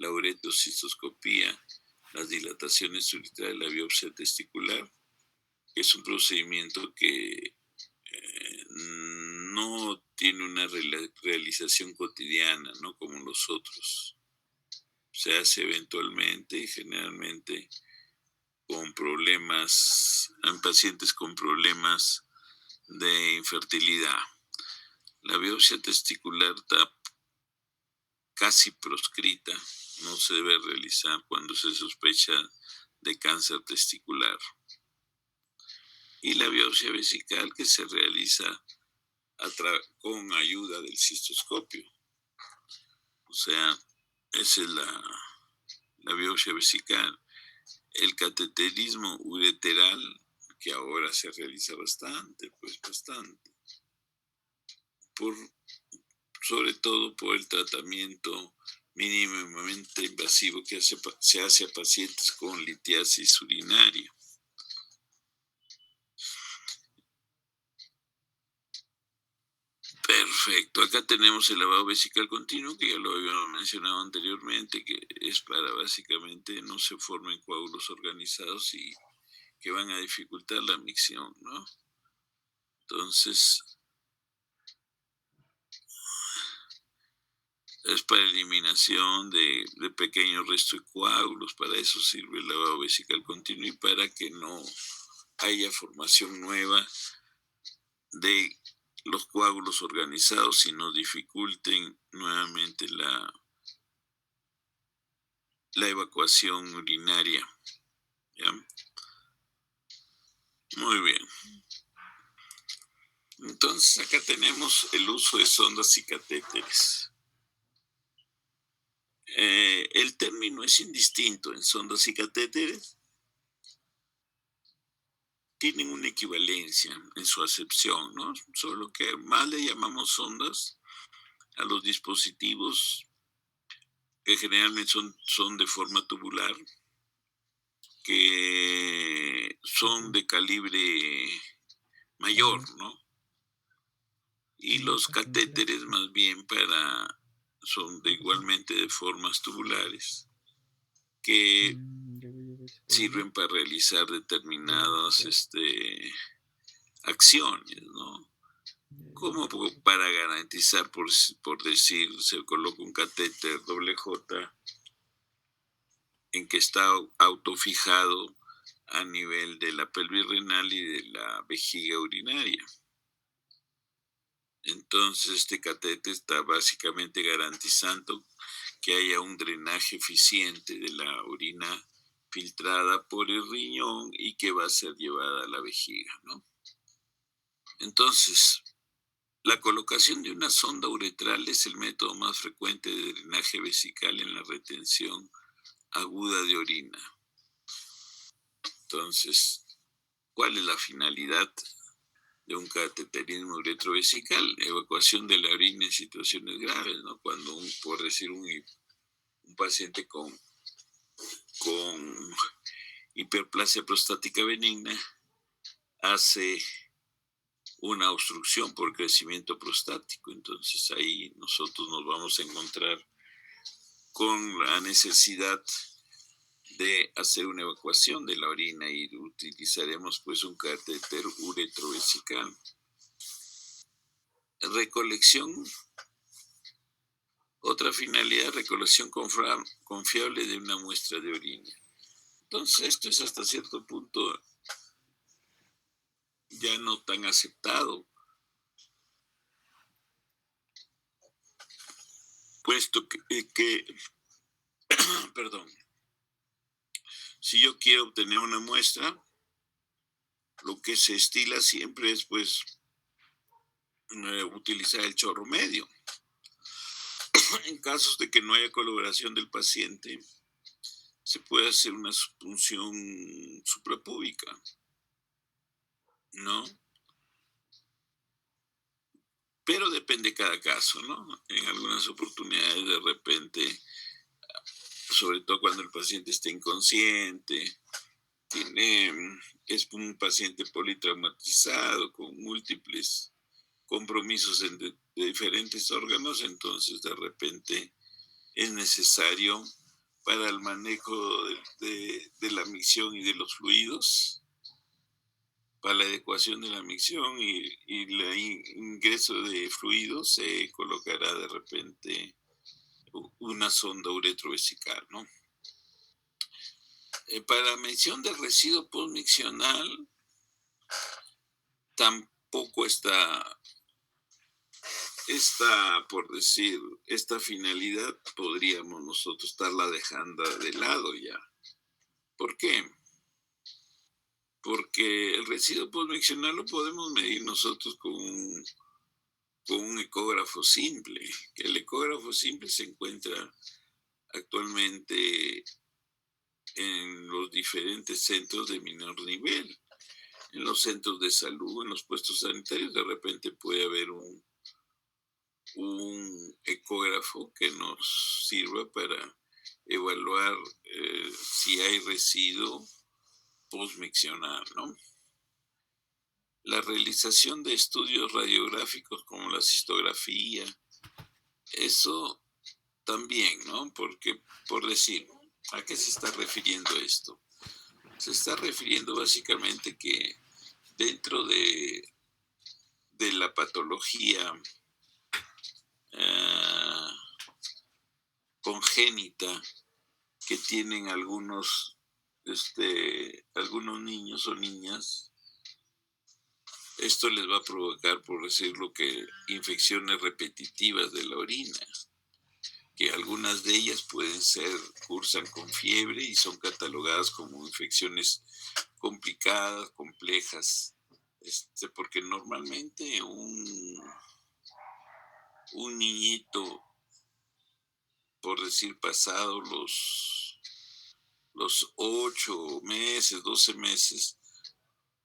la uretrocistoscopía, las dilataciones uretrales, la biopsia testicular, que es un procedimiento que no tiene una realización cotidiana, ¿no? Como los otros. Se hace eventualmente y generalmente con problemas, en pacientes con problemas de infertilidad. La biopsia testicular está casi proscrita, no se debe realizar cuando se sospecha de cáncer testicular. Y la biopsia vesical, que se realiza con ayuda del cistoscopio. O sea, esa es la biopsia vesical. El cateterismo ureteral, que ahora se realiza bastante, sobre todo por el tratamiento mínimamente invasivo que se hace a pacientes con litiasis urinaria. Perfecto, acá tenemos el lavado vesical continuo, que ya lo habíamos mencionado anteriormente, que es para básicamente no se formen coágulos organizados y que van a dificultar la micción, ¿no? Entonces, es para eliminación de pequeños restos de coágulos, para eso sirve el lavado vesical continuo y para que no haya formación nueva de los coágulos organizados y no dificulten nuevamente la evacuación urinaria. ¿Ya? Muy bien. Entonces acá tenemos el uso de sondas y catéteres. El término es indistinto en sondas y catéteres. Tienen una equivalencia en su acepción, ¿no? Solo que más le llamamos sondas a los dispositivos que generalmente son de forma tubular, que son de calibre mayor, ¿no? Y los catéteres más bien son igualmente de formas tubulares, que sirven para realizar determinadas acciones, ¿no? Como para garantizar, por decir, se coloca un catéter doble J en que está autofijado a nivel de la pelvis renal y de la vejiga urinaria. Entonces, este catéter está básicamente garantizando que haya un drenaje eficiente de la orina filtrada por el riñón y que va a ser llevada a la vejiga, ¿no? Entonces, la colocación de una sonda uretral es el método más frecuente de drenaje vesical en la retención aguda de orina. Entonces, ¿cuál es la finalidad de un cateterismo uretrovesical? Evacuación de la orina en situaciones graves, ¿no? Cuando, por decir, un paciente con hiperplasia prostática benigna hace una obstrucción por crecimiento prostático. Entonces ahí nosotros nos vamos a encontrar con la necesidad de hacer una evacuación de la orina y utilizaremos pues un catéter uretrovesical. Recolección, otra finalidad, recolección confiable de una muestra de orina. Entonces esto es hasta cierto punto ya no tan aceptado, puesto que perdón, si yo quiero obtener una muestra, lo que se estila siempre es pues utilizar el chorro medio. En casos de que no haya colaboración del paciente, se puede hacer una punción suprapúbica, ¿no? Pero depende de cada caso, ¿no? En algunas oportunidades de repente, sobre todo cuando el paciente está inconsciente, es un paciente politraumatizado con múltiples compromisos de diferentes órganos, entonces de repente es necesario para el manejo de la micción y de los fluidos, para la adecuación de la micción y el ingreso de fluidos se colocará de repente una sonda uretrovesical, ¿no? Para la medición del residuo postmiccional tampoco por decir, esta finalidad podríamos nosotros estarla dejando de lado ya. ¿Por qué? Porque el residuo postmiccional lo podemos medir nosotros con un ecógrafo simple. El ecógrafo simple se encuentra actualmente en los diferentes centros de menor nivel, en los centros de salud, en los puestos sanitarios. De repente puede haber un ecógrafo que nos sirva para evaluar si hay residuo postmiccional, ¿no? La realización de estudios radiográficos como la cistografía, eso también, ¿no? Porque, por decir, ¿a qué se está refiriendo esto? Se está refiriendo básicamente que dentro de la patología congénita que tienen algunos niños o niñas, esto les va a provocar, por decirlo, que infecciones repetitivas de la orina, que algunas de ellas cursan con fiebre y son catalogadas como infecciones complicadas, complejas, porque normalmente un niñito, por decir, pasado los 8 meses, 12 meses,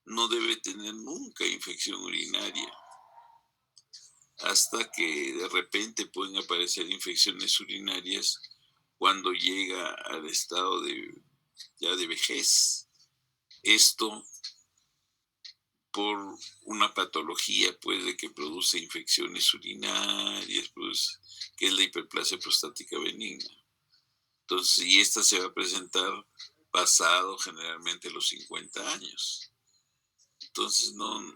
no debe tener nunca infección urinaria, hasta que de repente pueden aparecer infecciones urinarias cuando llega al estado ya de vejez. Esto por una patología, pues, de que produce infecciones urinarias, pues, que es la hiperplasia prostática benigna. Entonces, y esta se va a presentar pasado generalmente los 50 años. Entonces, no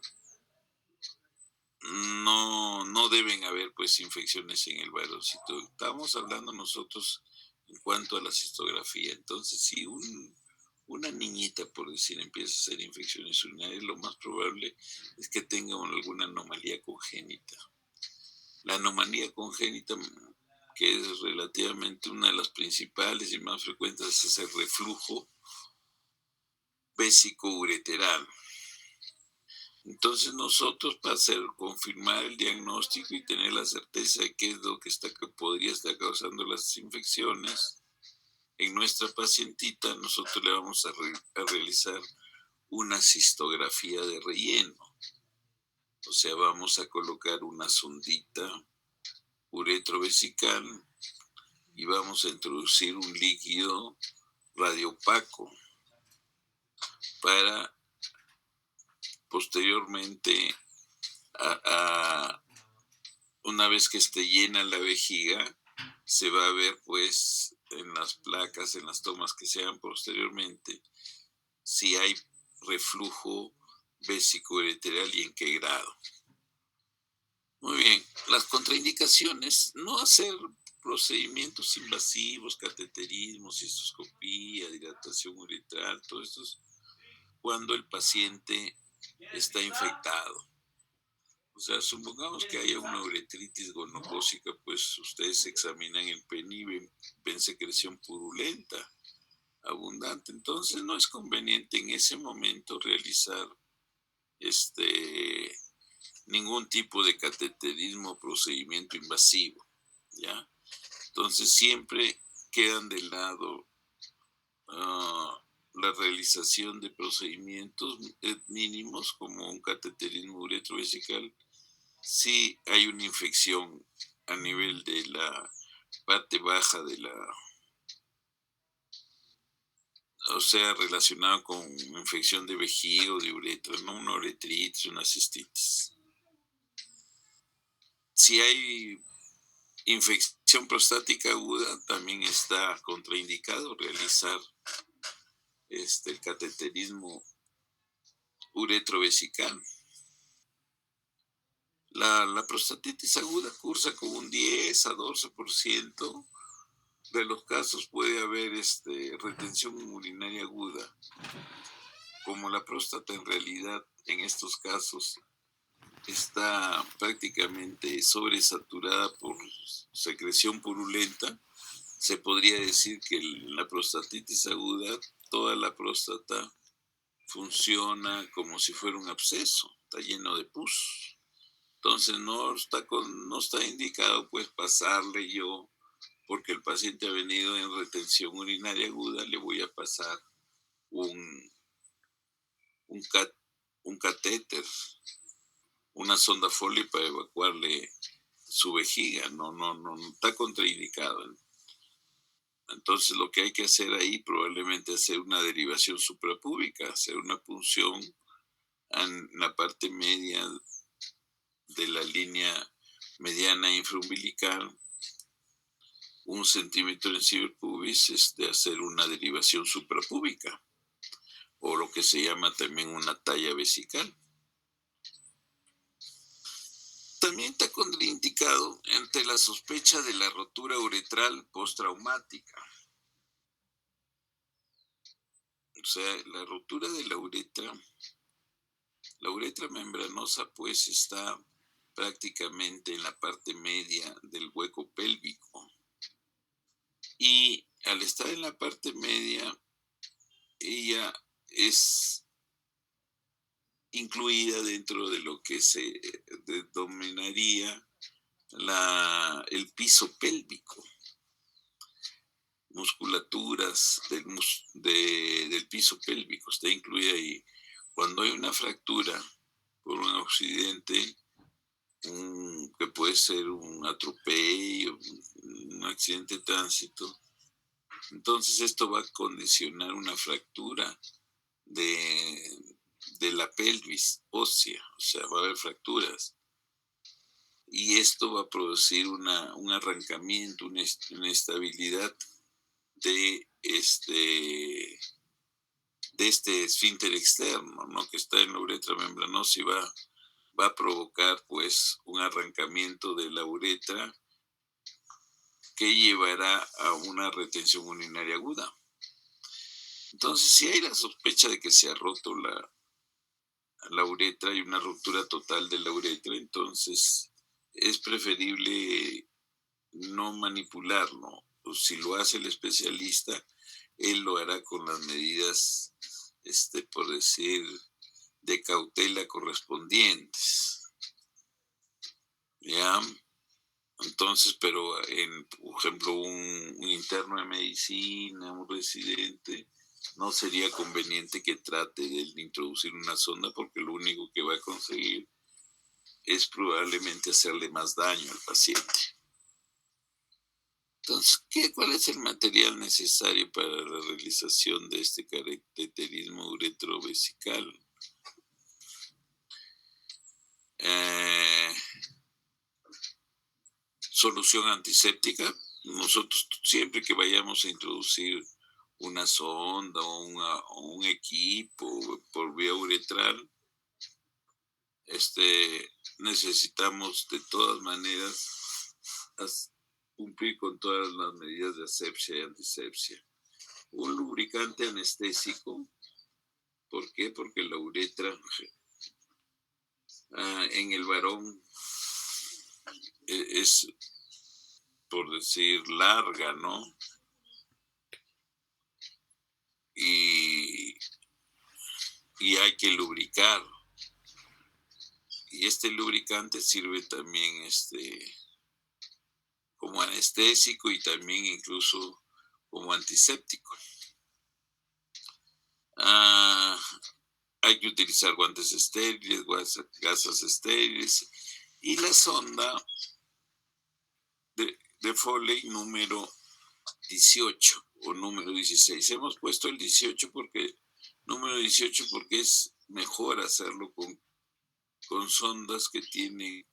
deben haber, pues, infecciones en el varoncito. Estamos hablando nosotros en cuanto a la cistografía. Entonces, si una niñita, por decir, empieza a hacer infecciones urinarias, lo más probable es que tenga alguna anomalía congénita. La anomalía congénita, que es relativamente una de las principales y más frecuentes, es el reflujo vésico-ureteral. Entonces nosotros, para confirmar el diagnóstico y tener la certeza de qué es lo que podría estar causando las infecciones en nuestra pacientita, nosotros le vamos a realizar una cistografía de relleno. O sea, vamos a colocar una sondita uretrovesical y vamos a introducir un líquido radiopaco para posteriormente, una vez que esté llena la vejiga, se va a ver, pues, en las placas, en las tomas que se hagan posteriormente, si hay reflujo vésico-ureteral y en qué grado. Muy bien, las contraindicaciones: no hacer procedimientos invasivos, cateterismo, cistoscopía, dilatación uretral, todo esto es cuando el paciente está infectado. O sea, supongamos que haya una uretritis gonocócica, pues ustedes examinan el pene y ven secreción purulenta, abundante. Entonces no es conveniente en ese momento realizar ningún tipo de cateterismo o procedimiento invasivo, ¿ya? Entonces siempre quedan de lado la realización de procedimientos mínimos como un cateterismo uretrovesical si hay una infección a nivel de la parte baja o sea, relacionado con infección de vejiga o de uretra, no una uretritis, una cistitis. Si hay infección prostática aguda también está contraindicado realizar el cateterismo uretrovesical. La prostatitis aguda cursa con un 10 a 12% de los casos puede haber retención urinaria aguda. Como la próstata en realidad en estos casos está prácticamente sobresaturada por secreción purulenta, se podría decir que la prostatitis aguda, toda la próstata funciona como si fuera un absceso, está lleno de pus. Entonces no está indicado pues pasarle yo, porque el paciente ha venido en retención urinaria aguda, le voy a pasar un, un, cat, un catéter, una sonda Foley para evacuarle su vejiga, no está contraindicado. Entonces lo que hay que hacer ahí probablemente es hacer una derivación suprapúbica, hacer una punción en la parte media de la línea mediana infraumbilical, 1 centímetro en ciberpubis, hacer una derivación suprapúbica, o lo que se llama también una talla vesical. También está contraindicado ante la sospecha de la rotura uretral postraumática. O sea, la rotura de la uretra membranosa pues está prácticamente en la parte media del hueco pélvico. Y al estar en la parte media, ella es incluida dentro de lo que se denominaría el piso pélvico, musculaturas del piso pélvico, está incluida ahí. Cuando hay una fractura por un accidente, que puede ser un atropello, un accidente de tránsito, entonces esto va a condicionar una fractura de la pelvis ósea, o sea, va a haber fracturas. Y esto va a producir un arrancamiento, una inestabilidad de este esfínter externo, ¿no? Que está en la uretra membranosa y va a provocar pues un arrancamiento de la uretra que llevará a una retención urinaria aguda. Entonces, si hay la sospecha de que se ha roto la uretra y una ruptura total de la uretra, entonces es preferible no manipularlo. O si lo hace el especialista, él lo hará con las medidas, por decir, de cautela correspondientes. ¿Ya? Entonces, pero por ejemplo, un interno de medicina, un residente, no sería conveniente que trate de introducir una sonda porque lo único que va a conseguir es probablemente hacerle más daño al paciente. Entonces, ¿cuál es el material necesario para la realización de este cateterismo uretrovesical? Solución antiséptica. Nosotros siempre que vayamos a introducir una sonda o un equipo por vía uretral, necesitamos de todas maneras cumplir con todas las medidas de asepsia y antisepsia. Un lubricante anestésico. ¿Por qué? Porque la uretra en el varón es, por decir, larga, ¿no? Y hay que lubricar. Y este lubricante sirve también como anestésico y también incluso como antiséptico. Hay que utilizar guantes estériles, gasas estériles y la sonda de Foley número 18 o número 16. Hemos puesto el 18 número 18 porque es mejor hacerlo con sondas que tienen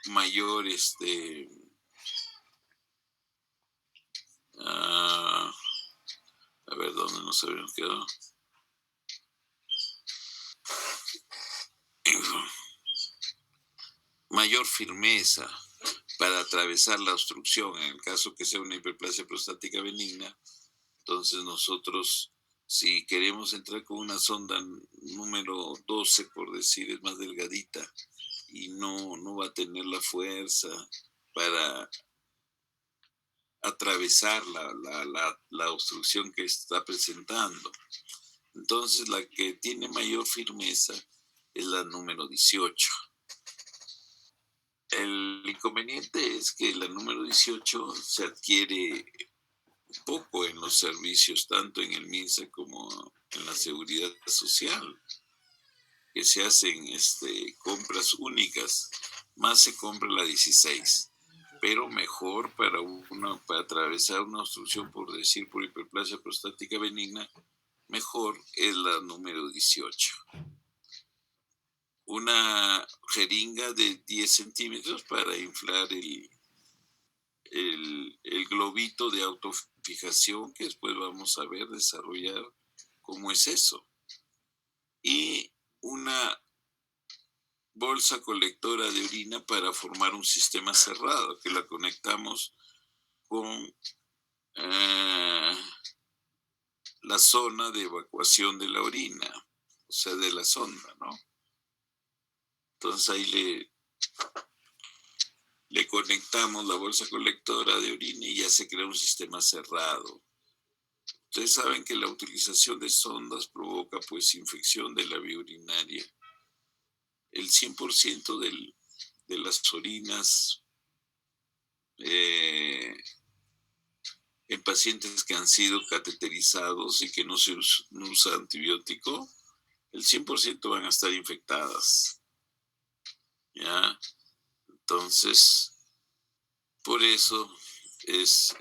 mayor nos habíamos quedado. Mayor firmeza para atravesar la obstrucción, en el caso que sea una hiperplasia prostática benigna. Entonces nosotros, si queremos entrar con una sonda número 12, por decir, es más delgadita y no va a tener la fuerza para atravesar la obstrucción que está presentando. Entonces la que tiene mayor firmeza es la número 18. El inconveniente es que la número 18 se adquiere poco en los servicios, tanto en el MINSA como en la Seguridad Social, que se hacen compras únicas, más se compra la 16, pero mejor para atravesar una obstrucción, por decir, por hiperplasia prostática benigna, mejor es la número 18. Una jeringa de 10 centímetros para inflar el globito de autofijación, que después vamos a ver, desarrollar cómo es eso. Y una bolsa colectora de orina para formar un sistema cerrado, que la conectamos con la zona de evacuación de la orina, o sea, de la sonda, ¿no? Entonces ahí le conectamos la bolsa colectora de orina y ya se crea un sistema cerrado. Ustedes saben que la utilización de sondas provoca pues infección de la vía urinaria. El 100% de las orinas en pacientes que han sido cateterizados y que no se usa antibiótico, el 100% van a estar infectadas. ¿Ya? Entonces, por eso es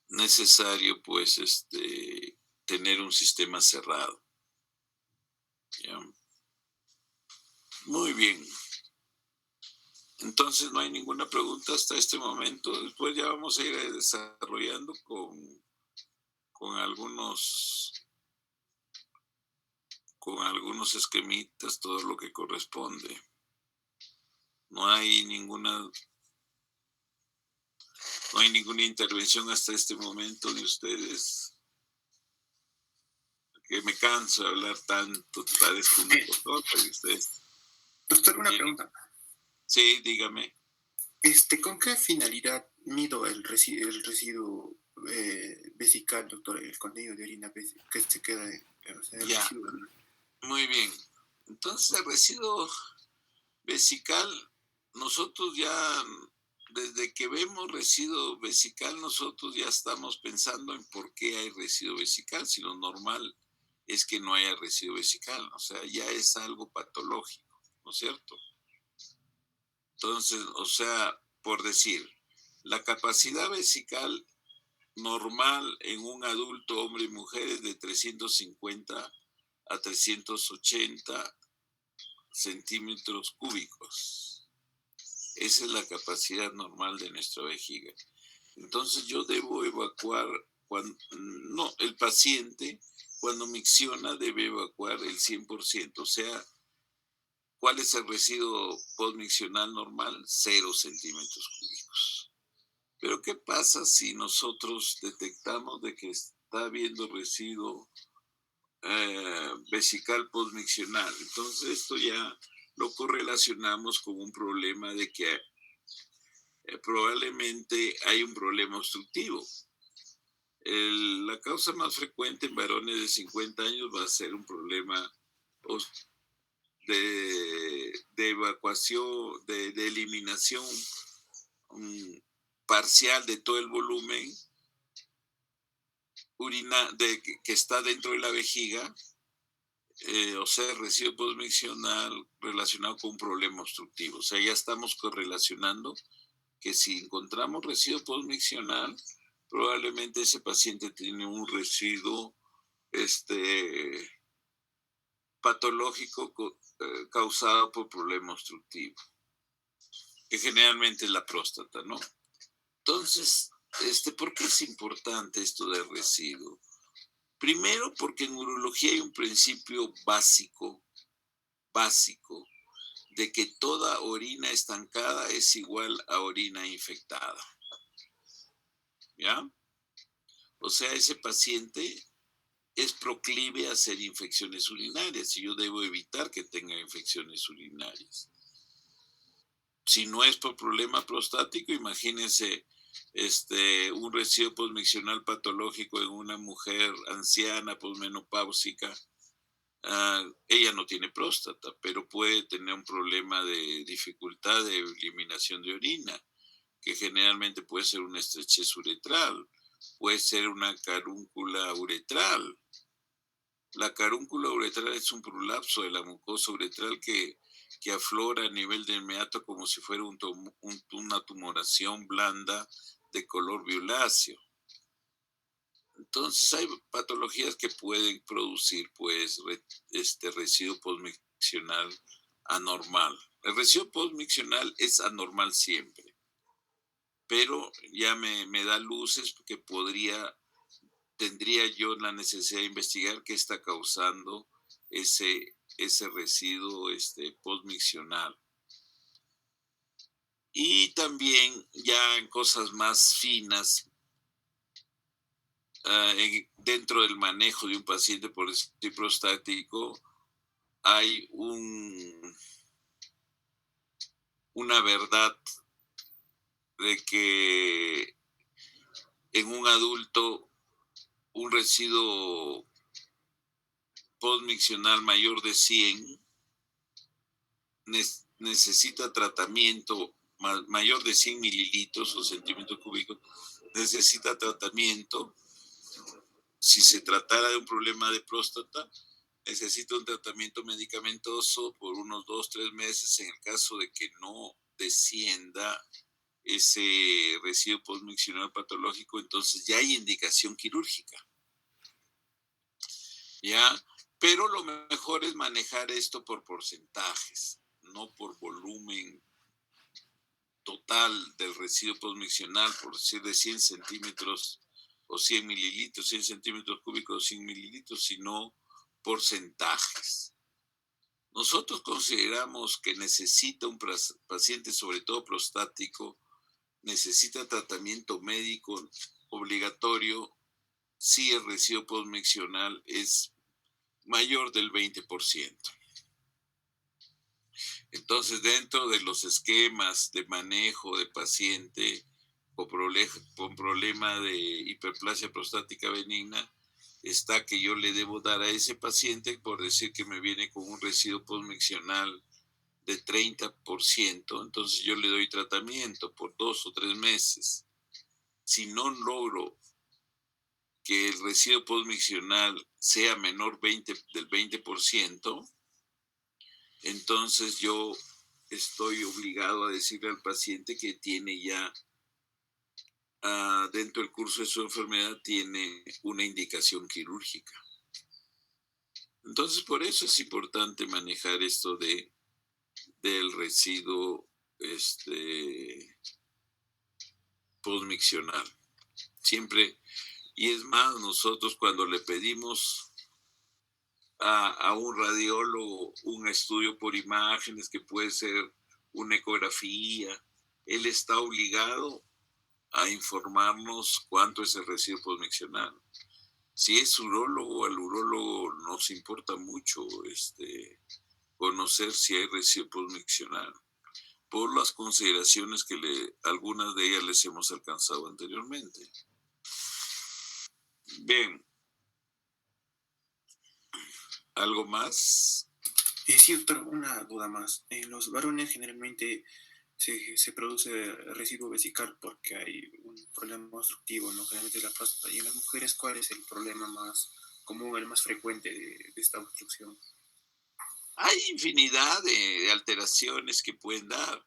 necesario pues tener un sistema cerrado. ¿Ya? Muy bien. Entonces no hay ninguna pregunta hasta este momento. Después ya vamos a ir desarrollando con algunos esquemitas todo lo que corresponde. No hay ninguna intervención hasta este momento de ustedes. Que me canso de hablar tanto, parezco un doctor de ustedes. Doctor, una pregunta. Sí, dígame. ¿Con qué finalidad mido el residuo vesical, doctor? El contenido de orina que se queda en el residuo. Muy bien. Entonces, el residuo vesical, nosotros ya, desde que vemos residuo vesical, nosotros ya estamos pensando en por qué hay residuo vesical, si lo normal es que no haya residuo vesical, o sea, ya es algo patológico, ¿no es cierto? Entonces, o sea, por decir, la capacidad vesical normal en un adulto, hombre y mujer, es de 350 a 380 centímetros cúbicos. Esa es la capacidad normal de nuestra vejiga. Entonces yo debo evacuar, el paciente cuando micciona debe evacuar el 100%, o sea, ¿cuál es el residuo postmiccional normal? 0 centímetros cúbicos. Pero ¿qué pasa si nosotros detectamos de que está habiendo residuo vesical postmiccional? Entonces esto ya lo correlacionamos con un problema de que probablemente hay un problema obstructivo. La causa más frecuente en varones de 50 años va a ser un problema de evacuación, de eliminación parcial de todo el volumen que está dentro de la vejiga, o sea, residuo postmiccional relacionado con un problema obstructivo. O sea, ya estamos correlacionando que si encontramos residuo postmiccional, probablemente ese paciente tiene un residuo patológico causado por problema obstructivo, que generalmente es la próstata, ¿no? Entonces, ¿Por qué es importante esto del residuo? Primero, porque en urología hay un principio básico, de que toda orina estancada es igual a orina infectada, ¿ya? O sea, ese paciente es proclive a hacer infecciones urinarias y yo debo evitar que tenga infecciones urinarias. Si no es por problema prostático, imagínense un residuo posmiccional patológico en una mujer anciana, posmenopáusica. Ella no tiene próstata, pero puede tener un problema de dificultad de eliminación de orina, que generalmente puede ser una estrechez uretral, puede ser una carúncula uretral. La carúncula uretral es un prolapso de la mucosa uretral que aflora a nivel del meato como si fuera una tumoración blanda de color violáceo. Entonces hay patologías que pueden producir pues residuo posmiccional anormal. El residuo posmiccional es anormal siempre, pero ya me da luces que tendría yo la necesidad de investigar qué está causando ese residuo posmiccional. Y también ya en cosas más finas, dentro del manejo de un paciente por residuo prostático, hay una verdad de que en un adulto un residuo posmiccional mayor de 100 necesita tratamiento, mayor de 100 mililitros o centímetros cúbicos, necesita tratamiento. Si se tratara de un problema de próstata, necesita un tratamiento medicamentoso por unos 2, 3 meses en el caso de que no descienda ese residuo posmiccional patológico, entonces ya hay indicación quirúrgica, ¿ya? Pero lo mejor es manejar esto por porcentajes, no por volumen total del residuo posmiccional, por decir de 100 centímetros o 100 mililitros, 100 centímetros cúbicos o 100 mililitros, sino porcentajes. Nosotros consideramos que necesita un paciente, sobre todo prostático, necesita tratamiento médico obligatorio si el residuo posmiccional es mayor del 20%. Entonces, dentro de los esquemas de manejo de paciente con problema de hiperplasia prostática benigna, está que yo le debo dar a ese paciente, por decir que me viene con un residuo posmiccional de 30%, entonces yo le doy tratamiento por 2 o 3 meses. Si no logro que el residuo posmiccional sea menor del 20%, entonces yo estoy obligado a decirle al paciente que tiene ya, dentro del curso de su enfermedad, tiene una indicación quirúrgica. Entonces, por eso es importante manejar esto del residuo posmiccional. Siempre, y es más, nosotros cuando le pedimos a un radiólogo un estudio por imágenes, que puede ser una ecografía, él está obligado a informarnos cuánto es el residuo posmiccional. Si es urólogo, al urólogo nos importa mucho conocer si hay residuo posmiccional, por las consideraciones que algunas de ellas les hemos alcanzado anteriormente. Bien, ¿algo más? Sí, doctor, una duda más. En los varones generalmente se produce residuo vesical porque hay un problema obstructivo, ¿no? Generalmente la próstata. Y en las mujeres, ¿cuál es el problema más común, el más frecuente de esta obstrucción? Hay infinidad de alteraciones que pueden dar.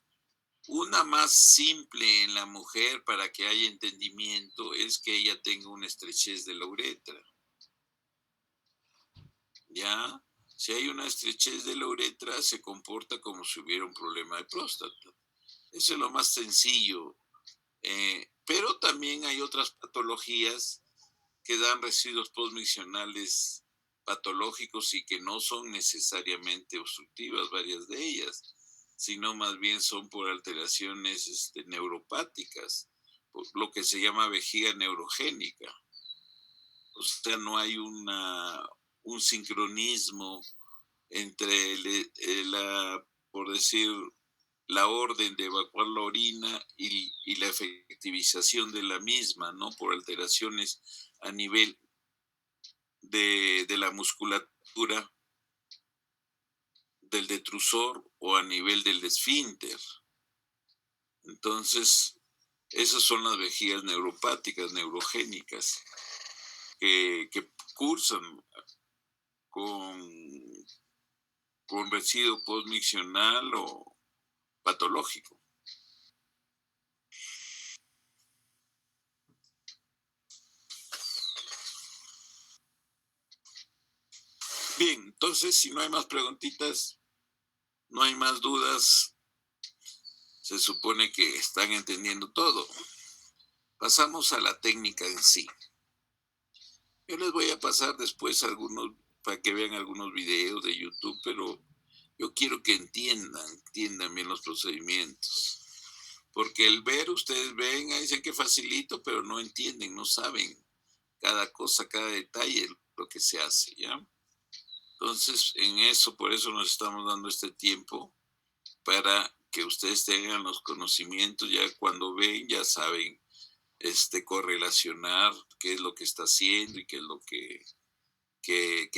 Una más simple en la mujer para que haya entendimiento es que ella tenga una estrechez de la uretra. ¿Ya? Si hay una estrechez de la uretra, se comporta como si hubiera un problema de próstata. Eso es lo más sencillo. Pero también hay otras patologías que dan residuos postmiccionales patológicos y que no son necesariamente obstructivas, varias de ellas, sino más bien son por alteraciones neuropáticas, por lo que se llama vejiga neurogénica. O sea, no hay un sincronismo entre por decir, la orden de evacuar la orina y la efectivización de la misma, ¿no? Por alteraciones a nivel de la musculatura del detrusor o a nivel del esfínter. Entonces, esas son las vejigas neuropáticas, neurogénicas, que cursan con, con residuo postmiccional o patológico. Bien, entonces, si no hay más preguntitas, no hay más dudas, se supone que están entendiendo todo. Pasamos a la técnica en sí. Yo les voy a pasar después algunos, para que vean algunos videos de YouTube, pero yo quiero que entiendan bien los procedimientos. Porque el ver, ustedes ven, dicen que facilito, pero no entienden, no saben cada cosa, cada detalle, lo que se hace, ¿ya? Entonces, por eso nos estamos dando este tiempo, para que ustedes tengan los conocimientos, ya cuando ven, ya saben correlacionar qué es lo que está haciendo y qué es lo que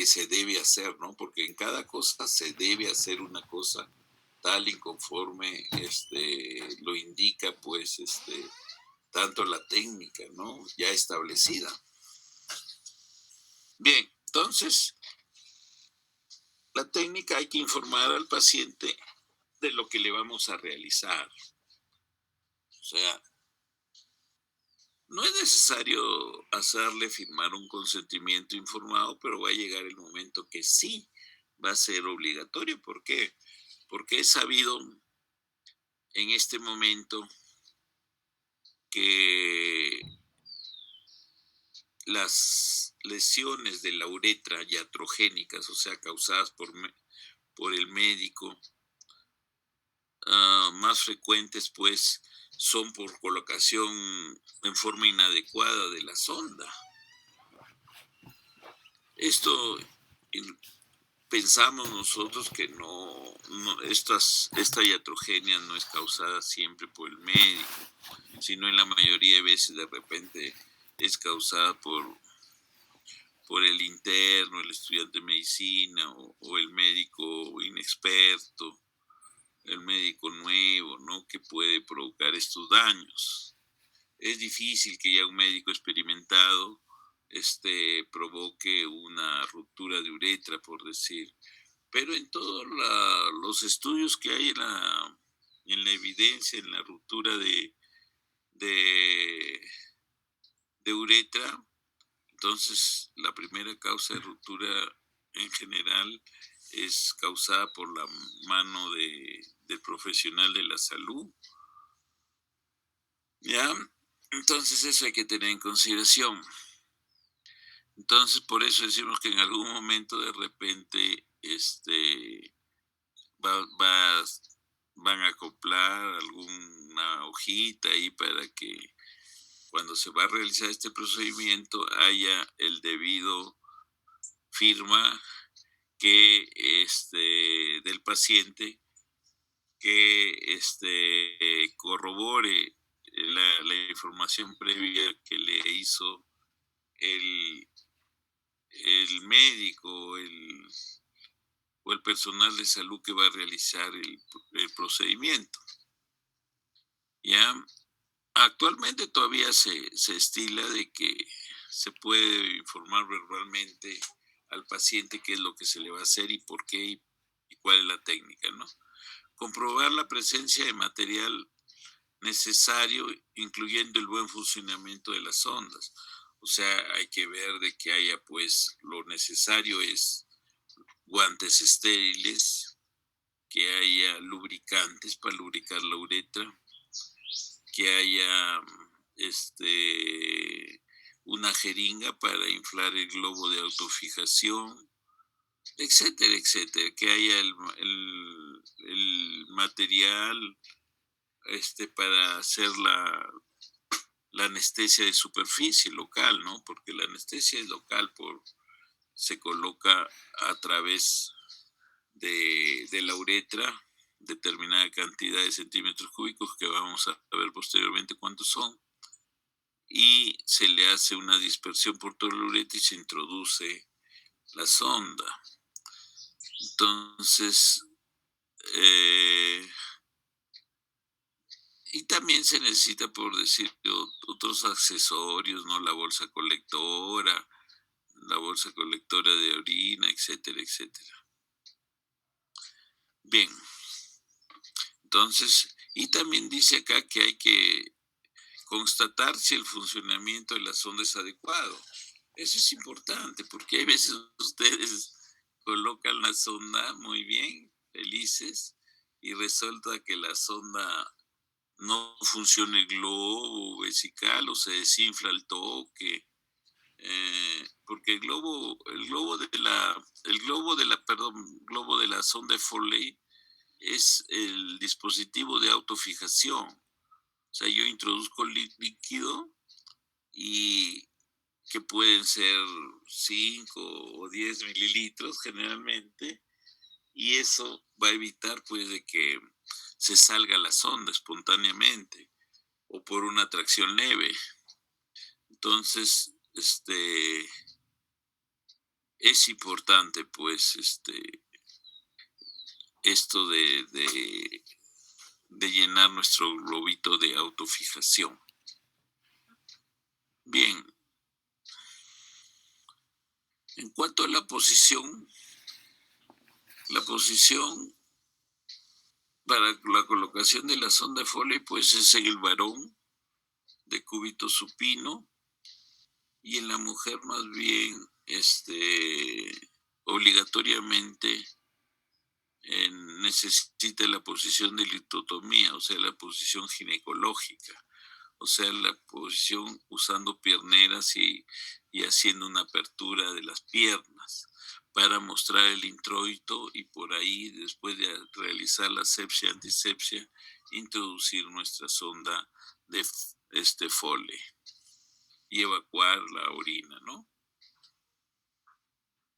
se debe hacer, ¿no? Porque en cada cosa se debe hacer una cosa tal y conforme lo indica, pues, tanto la técnica, ¿no? Ya establecida. Bien, entonces, la técnica hay que informar al paciente de lo que le vamos a realizar. O sea, no es necesario hacerle firmar un consentimiento informado, pero va a llegar el momento que sí va a ser obligatorio. ¿Por qué? Porque es sabido en este momento que las lesiones de la uretra iatrogénicas, o sea, causadas por el médico, más frecuentes, pues, son por colocación en forma inadecuada de la sonda. Esto pensamos nosotros que esta iatrogenia no es causada siempre por el médico, sino en la mayoría de veces de repente es causada por el interno, el estudiante de medicina o el médico inexperto, el médico nuevo, ¿no? Que puede provocar estos daños. Es difícil que ya un médico experimentado provoque una ruptura de uretra, por decir. Pero en todos los estudios que hay en la evidencia, en la ruptura de, de uretra, entonces la primera causa de ruptura en general es causada por la mano del profesional de la salud. ¿Ya? Entonces eso hay que tener en consideración. Entonces por eso decimos que en algún momento de repente van a acoplar alguna hojita ahí para que cuando se va a realizar este procedimiento haya el debido firma que del paciente que corrobore la información previa que le hizo el, el médico o el personal de salud que va a realizar el procedimiento. ¿Ya? Actualmente todavía se estila de que se puede informar verbalmente al paciente qué es lo que se le va a hacer y por qué y cuál es la técnica, ¿no? Comprobar la presencia de material necesario, incluyendo el buen funcionamiento de las ondas. O sea, hay que ver de que haya, pues, lo necesario es guantes estériles, que haya lubricantes para lubricar la uretra, que haya una jeringa para inflar el globo de autofijación, etcétera, etcétera, que haya el material para hacer la anestesia de superficie local, ¿no? Porque la anestesia es local, se coloca a través de la uretra determinada cantidad de centímetros cúbicos, que vamos a ver posteriormente cuántos son, y se le hace una dispersión por toda la uretra y se introduce la sonda. Entonces, y también se necesita, por decir, otros accesorios, ¿no? La bolsa colectora de orina, etcétera, etcétera. Bien, entonces, y también dice acá que hay que constatar si el funcionamiento de la sonda es adecuado. Eso es importante, porque hay veces ustedes colocan la sonda muy bien, felices, y resulta que la sonda no funciona el globo vesical o se desinfla al toque, porque globo de la sonda de Foley es el dispositivo de autofijación. O sea, yo introduzco líquido y que pueden ser 5 o 10 mililitros generalmente, y eso va a evitar pues de que se salga la sonda espontáneamente o por una tracción leve. Entonces, es importante pues esto de llenar nuestro globito de autofijación. Bien, en cuanto a la posición para la colocación de la sonda Foley pues es en el varón de cúbito supino, y en la mujer más bien obligatoriamente necesita la posición de litotomía, o sea, la posición ginecológica, o sea, la posición usando pierneras y haciendo una apertura de las piernas para mostrar el introito, y por ahí, después de realizar la asepsia, antisepsia, introducir nuestra sonda de Foley y evacuar la orina, ¿no?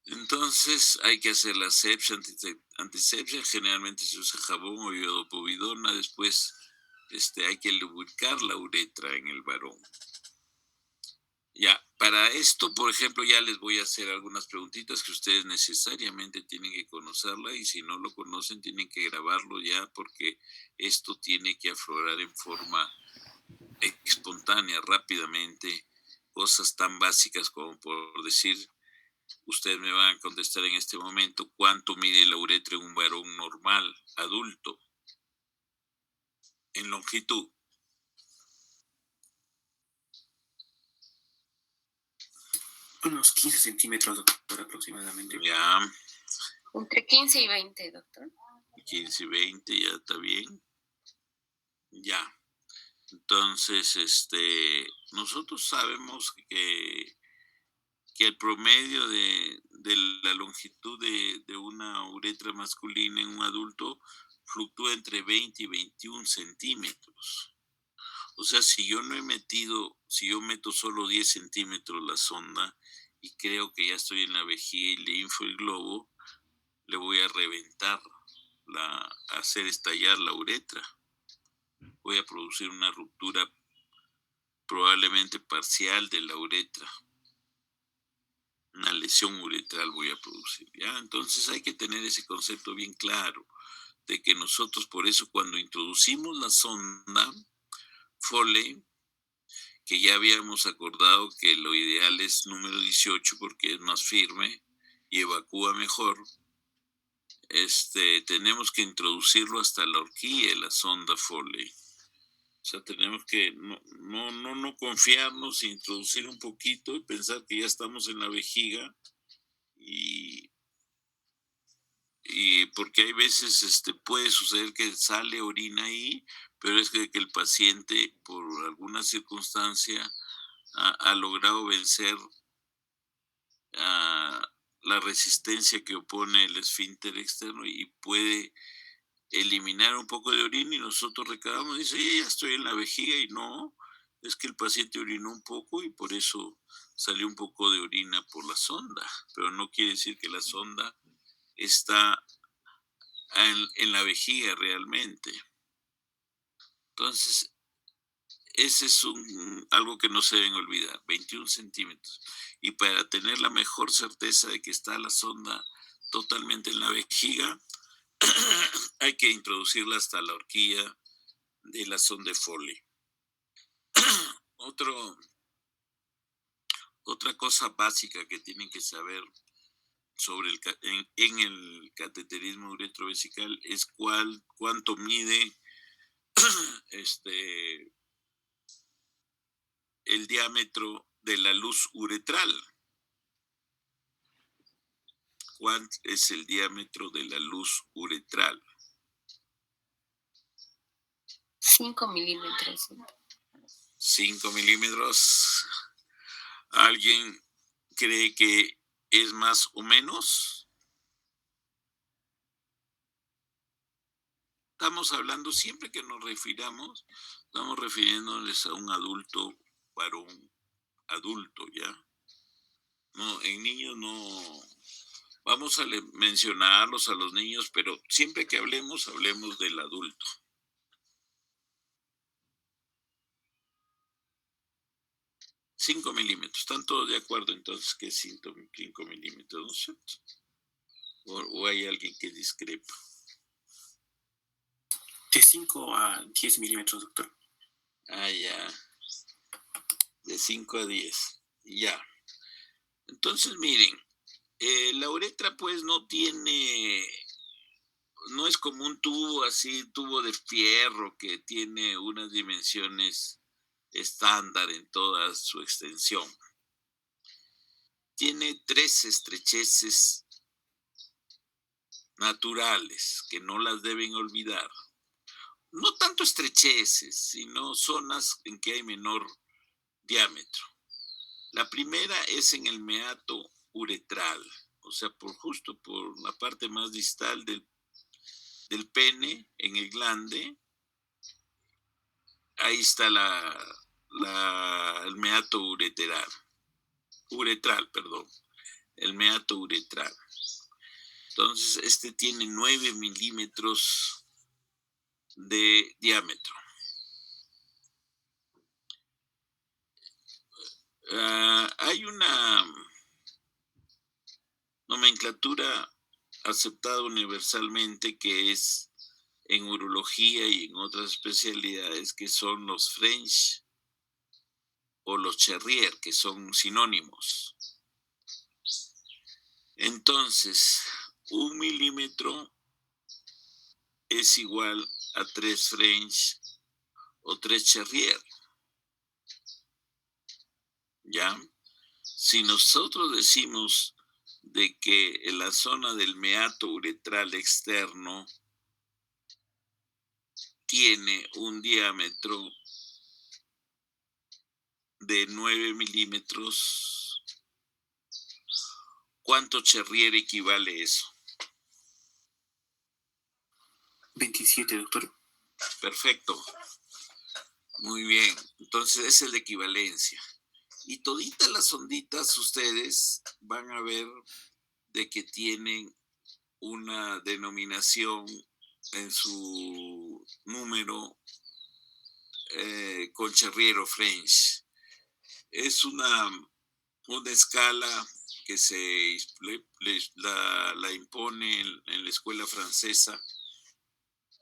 Entonces hay que hacer la asepsia, antisepsia, generalmente se usa jabón o iodopovidona. Después hay que lubricar la uretra en el varón. Ya, para esto, por ejemplo, ya les voy a hacer algunas preguntitas que ustedes necesariamente tienen que conocerla, y si no lo conocen tienen que grabarlo ya, porque esto tiene que aflorar en forma espontánea, rápidamente, cosas tan básicas como por decir, ustedes me van a contestar en este momento, ¿cuánto mide la uretra en un varón normal, adulto, en longitud? Unos 15 centímetros, doctor, aproximadamente. Ya. Entre 15 y 20, doctor. 15 y 20, ya está bien. Ya. Entonces, nosotros sabemos que el promedio de la longitud de una uretra masculina en un adulto fluctúa entre 20 y 21 centímetros. O sea, si yo meto solo 10 centímetros la sonda y creo que ya estoy en la vejiga y le inflo el globo, le voy a reventar, hacer estallar la uretra. Voy a producir una ruptura probablemente parcial de la uretra. Una lesión uretral voy a producir, ¿ya? Entonces hay que tener ese concepto bien claro, de que nosotros, por eso, cuando introducimos la sonda Foley, que ya habíamos acordado que lo ideal es número 18 porque es más firme y evacúa mejor, tenemos que introducirlo hasta la horquilla de la sonda Foley. O sea, tenemos que no confiarnos, introducir un poquito y pensar que ya estamos en la vejiga, y porque hay veces puede suceder que sale orina ahí, pero es que el paciente, por alguna circunstancia, ha logrado vencer la resistencia que opone el esfínter externo y puede eliminar un poco de orina y nosotros recabamos, dice, ya estoy en la vejiga y no, es que el paciente orinó un poco y por eso salió un poco de orina por la sonda, pero no quiere decir que la sonda está en la vejiga realmente. Entonces, ese es algo que no se deben olvidar, 21 centímetros. Y para tener la mejor certeza de que está la sonda totalmente en la vejiga, hay que introducirla hasta la horquilla de la sonda de Foley. Otra cosa básica que tienen que saber sobre en el cateterismo uretrovesical es cuánto mide el diámetro de la luz uretral. ¿Cuál es el diámetro de la luz uretral? 5 milímetros. 5 milímetros. ¿Alguien cree que es más o menos? Estamos hablando, siempre que nos refiramos, estamos refiriéndoles a un adulto varón, adulto, ¿ya? No, en niños no. Vamos a mencionarlos a los niños, pero siempre que hablemos del adulto. 5 milímetros. ¿Están todos de acuerdo entonces que es 5 milímetros, no es cierto? ¿O hay alguien que discrepa? De 5 a 10 milímetros, doctor. Ya. De 5 a 10. Ya. Entonces, miren, la uretra pues no es como un tubo así, tubo de fierro que tiene unas dimensiones estándar en toda su extensión. Tiene 3 estrecheces naturales que no las deben olvidar. No tanto estrecheces, sino zonas en que hay menor diámetro. La primera es en el meato uretral, o sea, justo por la parte más distal del pene, en el glande. Ahí está el meato uretral, el meato uretral. Entonces, tiene 9 milímetros de diámetro. Hay una nomenclatura aceptada universalmente que es en urología y en otras especialidades, que son los French o los Cherrier, que son sinónimos. Entonces, 1 milímetro es igual a 3 French o 3 Cherrier. ¿Ya? Si nosotros decimos de que en la zona del meato uretral externo tiene un diámetro de 9 milímetros, ¿cuánto Cherrier equivale eso? 27, doctor. Perfecto. Muy bien. Entonces es el de equivalencia. Y toditas las onditas ustedes van a ver de que tienen una denominación en su número con Cherrier o French. Es una escala que la impone en la escuela francesa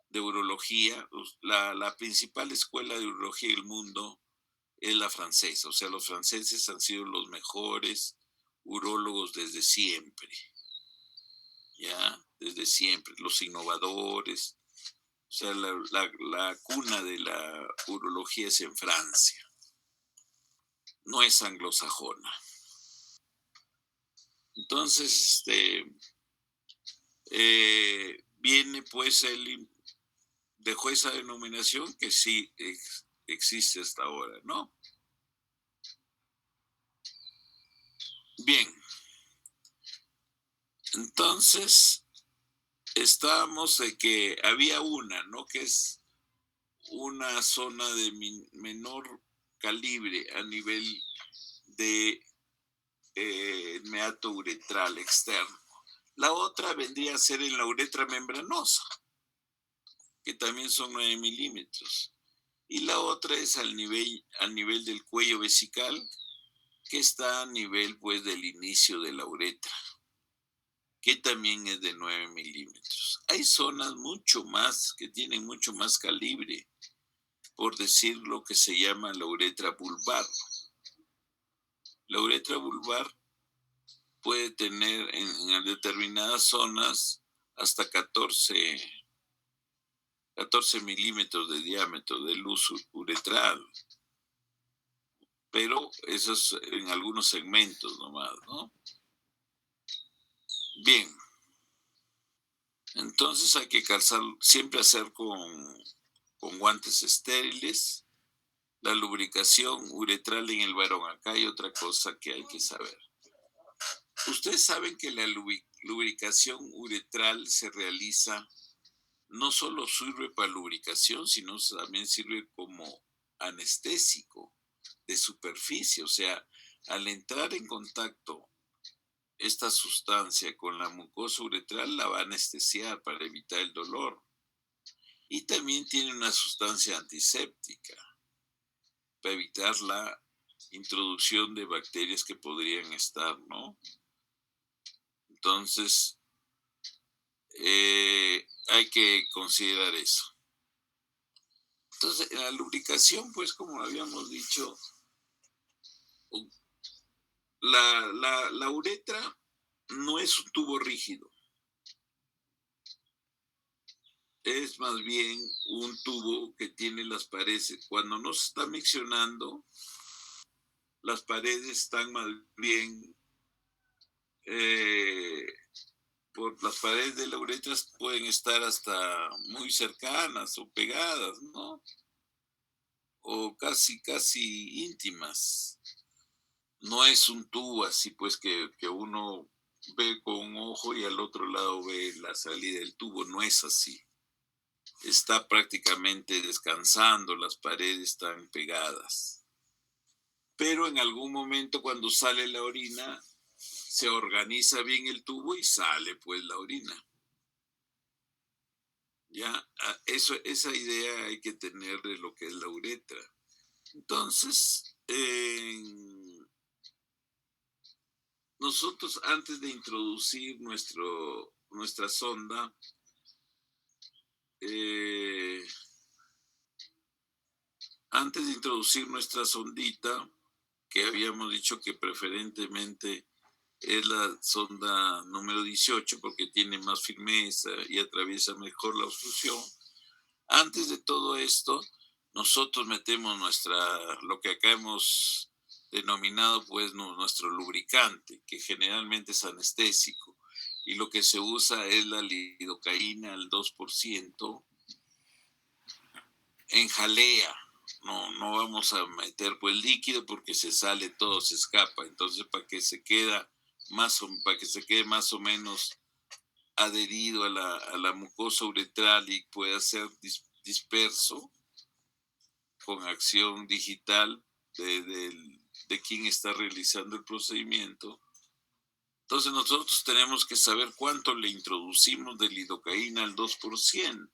de urología. La principal escuela de urología del mundo es la francesa. O sea, los franceses han sido los mejores urólogos desde siempre. ¿Ya? Desde siempre. Los innovadores. O sea, la cuna de la urología es en Francia. No es anglosajona. Entonces, viene pues dejó esa denominación que sí existe hasta ahora, ¿no? Bien, entonces estábamos de que había una, ¿no? Que es una zona de menor calibre a nivel de meato uretral externo. La otra vendría a ser en la uretra membranosa, que también son 9 milímetros. Y la otra es al nivel del cuello vesical, que está a nivel pues del inicio de la uretra, que también es de 9 milímetros. Hay zonas mucho más, que tienen mucho más calibre, por decir lo que se llama la uretra vulvar. La uretra vulvar puede tener en determinadas zonas hasta 14 milímetros de diámetro de luz uretral, pero eso es en algunos segmentos nomás, ¿no? Bien, entonces hay que calzar, siempre hacer con guantes estériles. La lubricación uretral en el varón, acá hay otra cosa que hay que saber. Ustedes saben que la lubricación uretral se realiza, no solo sirve para lubricación, sino también sirve como anestésico de superficie. O sea, al entrar en contacto esta sustancia con la mucosa uretral, la va a anestesiar para evitar el dolor. Y también tiene una sustancia antiséptica para evitar la introducción de bacterias que podrían estar, ¿no? Entonces, hay que considerar eso. Entonces, en la lubricación, pues como habíamos dicho, la uretra no es un tubo rígido. Es más bien un tubo que tiene las paredes. Cuando no se está miccionando, las paredes están más bien, por las paredes de la uretra pueden estar hasta muy cercanas o pegadas, ¿no? O casi íntimas. No es un tubo así pues que uno ve con un ojo y al otro lado ve la salida del tubo, no es así. Está prácticamente descansando, las paredes están pegadas. Pero en algún momento cuando sale la orina, se organiza bien el tubo y sale pues la orina. Ya, esa idea hay que tener de lo que es la uretra. Entonces, nosotros antes de introducir nuestra sonda, antes de introducir nuestra sondita, que habíamos dicho que preferentemente es la sonda número 18 porque tiene más firmeza y atraviesa mejor la obstrucción. Antes de todo esto, nosotros metemos lo que acá hemos denominado pues nuestro lubricante, que generalmente es anestésico, y lo que se usa es la lidocaína al 2% en jalea. No vamos a meter pues líquido porque se sale todo, se escapa. Entonces para que se quede más o menos adherido a la mucosa uretral y pueda ser disperso con acción digital de quien está realizando el procedimiento. Entonces nosotros tenemos que saber cuánto le introducimos de lidocaína al 2%.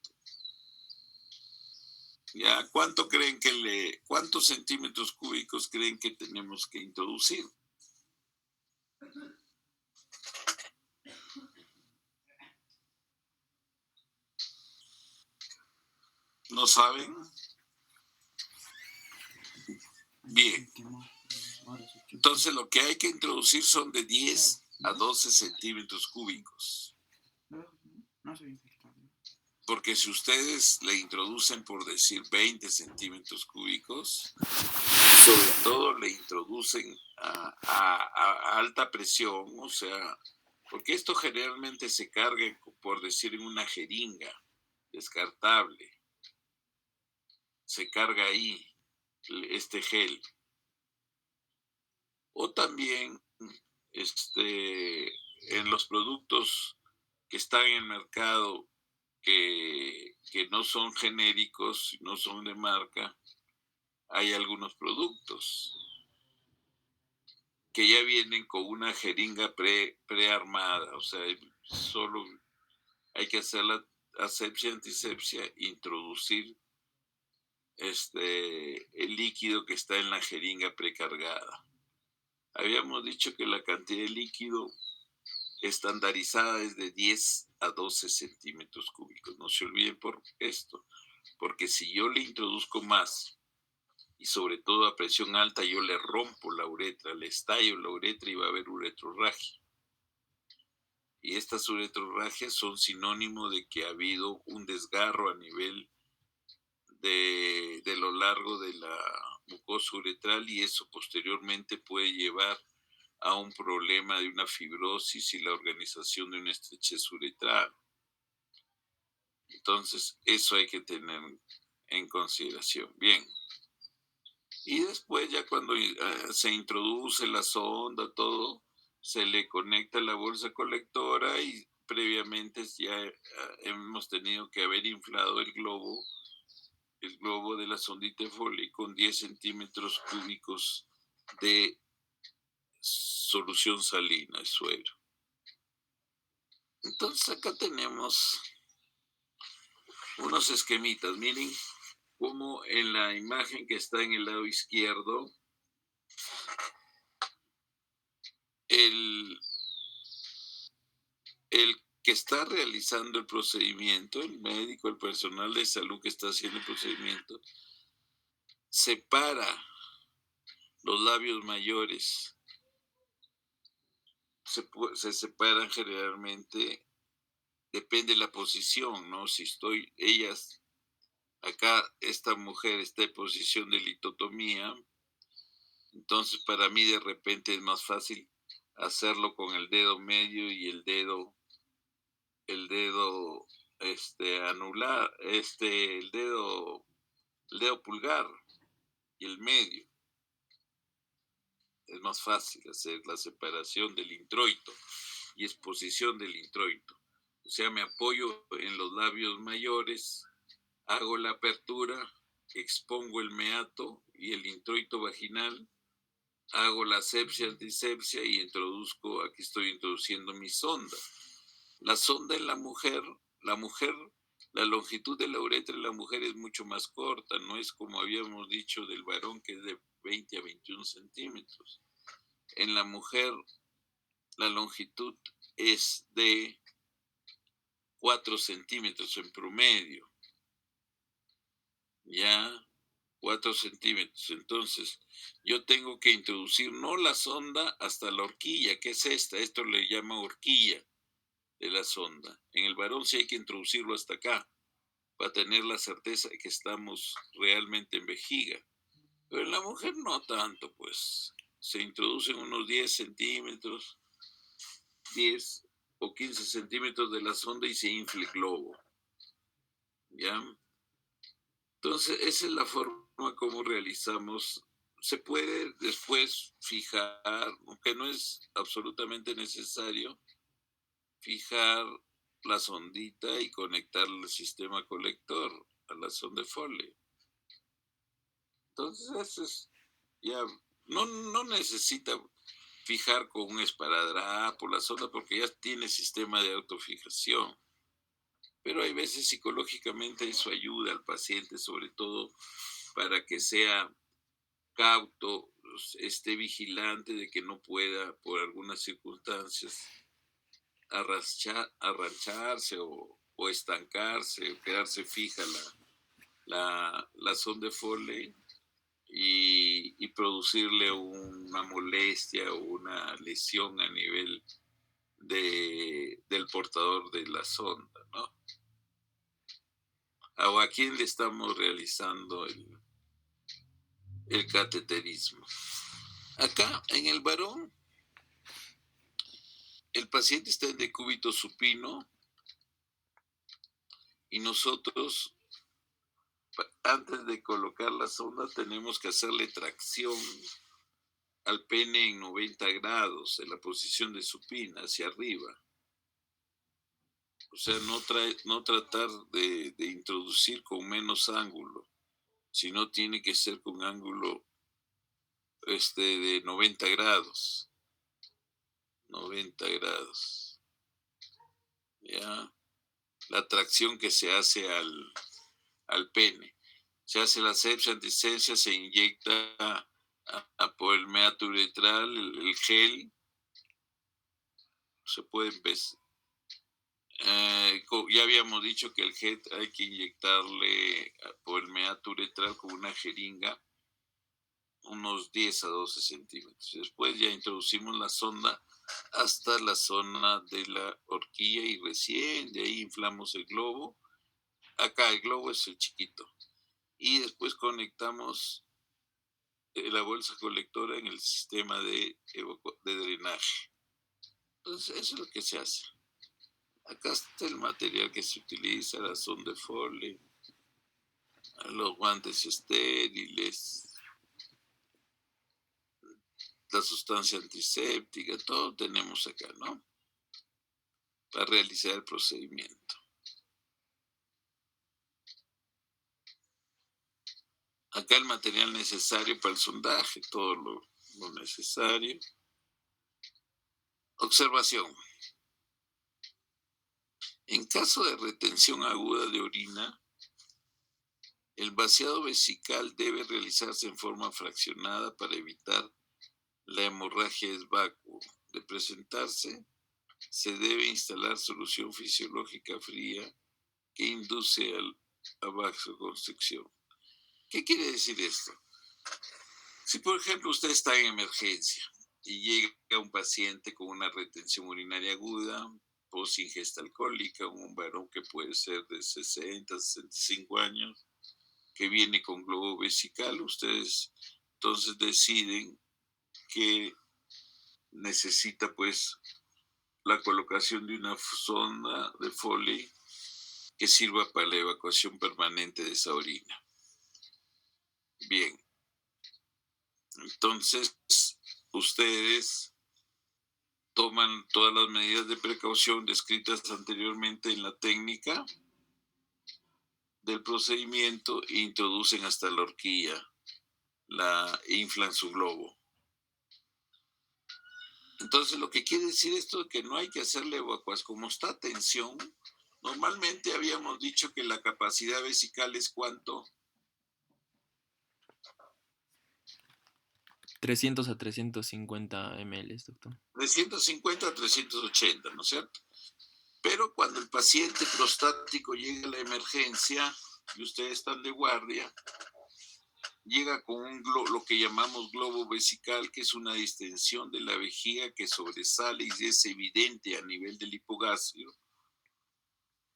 ¿Ya? ¿Cuántos centímetros cúbicos creen que tenemos que introducir? ¿No saben? Bien. Entonces lo que hay que introducir son de 10 a 12 centímetros cúbicos. Porque si ustedes le introducen, por decir, 20 centímetros cúbicos, sobre todo le introducen a alta presión, o sea, porque esto generalmente se carga, por decir, en una jeringa descartable. se carga ahí este gel. O también en los productos que están en el mercado que no son genéricos, no son de marca, hay algunos productos que ya vienen con una jeringa prearmada, o sea, solo hay que hacer la asepsia, antisepsia, introducir el líquido que está en la jeringa precargada. Habíamos dicho que la cantidad de líquido estandarizada es de 10 a 12 centímetros cúbicos. No se olviden por esto, porque si yo le introduzco más, y sobre todo a presión alta, yo le rompo la uretra, le estallo la uretra y va a haber uretrorragia. Y estas uretrorragias son sinónimo de que ha habido un desgarro a nivel de lo largo de la mucosa uretral, y eso posteriormente puede llevar a un problema de una fibrosis y la organización de una estrechez uretral. Entonces, eso hay que tener en consideración. Bien. Y después, ya cuando se introduce la sonda, todo, se le conecta la bolsa colectora y previamente ya hemos tenido que haber inflado el globo de la sondita de Foley con 10 centímetros cúbicos de solución salina, de suero. Entonces acá tenemos unos esquemitas. Miren cómo en la imagen que está en el lado izquierdo, el que está realizando el procedimiento, el médico, el personal de salud que está haciendo el procedimiento, separa los labios mayores. Se separan generalmente, depende de la posición, ¿no? Si acá esta mujer está en posición de litotomía, entonces para mí de repente es más fácil hacerlo con el dedo medio y el dedo anular, el dedo pulgar y el medio. Es más fácil hacer la separación del introito y exposición del introito. O sea, me apoyo en los labios mayores, hago la apertura, expongo el meato y el introito vaginal, hago la asepsia, antisepsia y aquí estoy introduciendo mi sonda. La sonda en la mujer, la longitud de la uretra en la mujer es mucho más corta, no es como habíamos dicho del varón, que es de 20 a 21 centímetros. En la mujer, la longitud es de 4 centímetros en promedio. Ya, 4 centímetros. Entonces, yo tengo que introducir no la sonda hasta la horquilla, que es esta. Esto le llama horquilla de la sonda. En el varón sí hay que introducirlo hasta acá, para tener la certeza de que estamos realmente en vejiga. Pero en la mujer no tanto, pues. Se introducen unos 10 centímetros, 10 o 15 centímetros de la sonda y se infla el globo. ¿Ya? Entonces, esa es la forma como realizamos. Se puede después fijar, aunque no es absolutamente necesario, fijar la sondita y conectar el sistema colector a la sonda de Foley. Entonces, eso es ya, no necesita fijar con un esparadrapo la sonda porque ya tiene sistema de autofijación. Pero hay veces psicológicamente eso ayuda al paciente, sobre todo para que sea cauto, esté vigilante de que no pueda, por algunas circunstancias, arrancharse o estancarse o quedarse fija la sonda de Foley y producirle una molestia o una lesión a nivel del portador de la sonda, ¿no? O a quién le estamos realizando el cateterismo. Acá, en el varón, el paciente está en decúbito supino y nosotros Antes de colocar la sonda tenemos que hacerle tracción al pene en 90 grados, en la posición de supina, hacia arriba. O sea, no tratar de introducir con menos ángulo, sino tiene que ser con ángulo de 90 grados. 90 grados. ¿Ya? La tracción que se hace al pene. Se hace la asepsia, antisepsia, se inyecta por el meato uretral, el gel. Se puede empezar. Ya habíamos dicho que el gel hay que inyectarle por el meato uretral con una jeringa unos 10 a 12 centímetros. Después ya introducimos la sonda hasta la zona de la horquilla y recién de ahí inflamos el globo. Acá el globo es el chiquito. Y después conectamos la bolsa colectora en el sistema de drenaje. Entonces, eso es lo que se hace. Acá está el material que se utiliza, la sonda de Foley, los guantes estériles, la sustancia antiséptica, todo tenemos acá, ¿no? Para realizar el procedimiento. Acá el material necesario para el sondaje, todo lo necesario. Observación. En caso de retención aguda de orina, el vaciado vesical debe realizarse en forma fraccionada para evitar la hemorragia es vacuo. De presentarse, se debe instalar solución fisiológica fría que induce a vasoconstricción. ¿Qué quiere decir esto? Si, por ejemplo, usted está en emergencia y llega un paciente con una retención urinaria aguda, post ingesta alcohólica, un varón que puede ser de 60, 65 años, que viene con globo vesical, ustedes entonces deciden que necesita pues la colocación de una sonda de Foley que sirva para la evacuación permanente de esa orina. Bien, entonces ustedes toman todas las medidas de precaución descritas anteriormente en la técnica del procedimiento e introducen hasta la horquilla, inflan su globo. Entonces, lo que quiere decir esto es que no hay que hacerle evacuación. Como está a tensión, normalmente habíamos dicho que la capacidad vesical es ¿cuánto? 300 a 350 ml, doctor. 350 a 380, ¿no es cierto? Pero cuando el paciente prostático llega a la emergencia y ustedes están de guardia, llega con lo que llamamos globo vesical, que es una distensión de la vejiga que sobresale y es evidente a nivel del hipogástrico,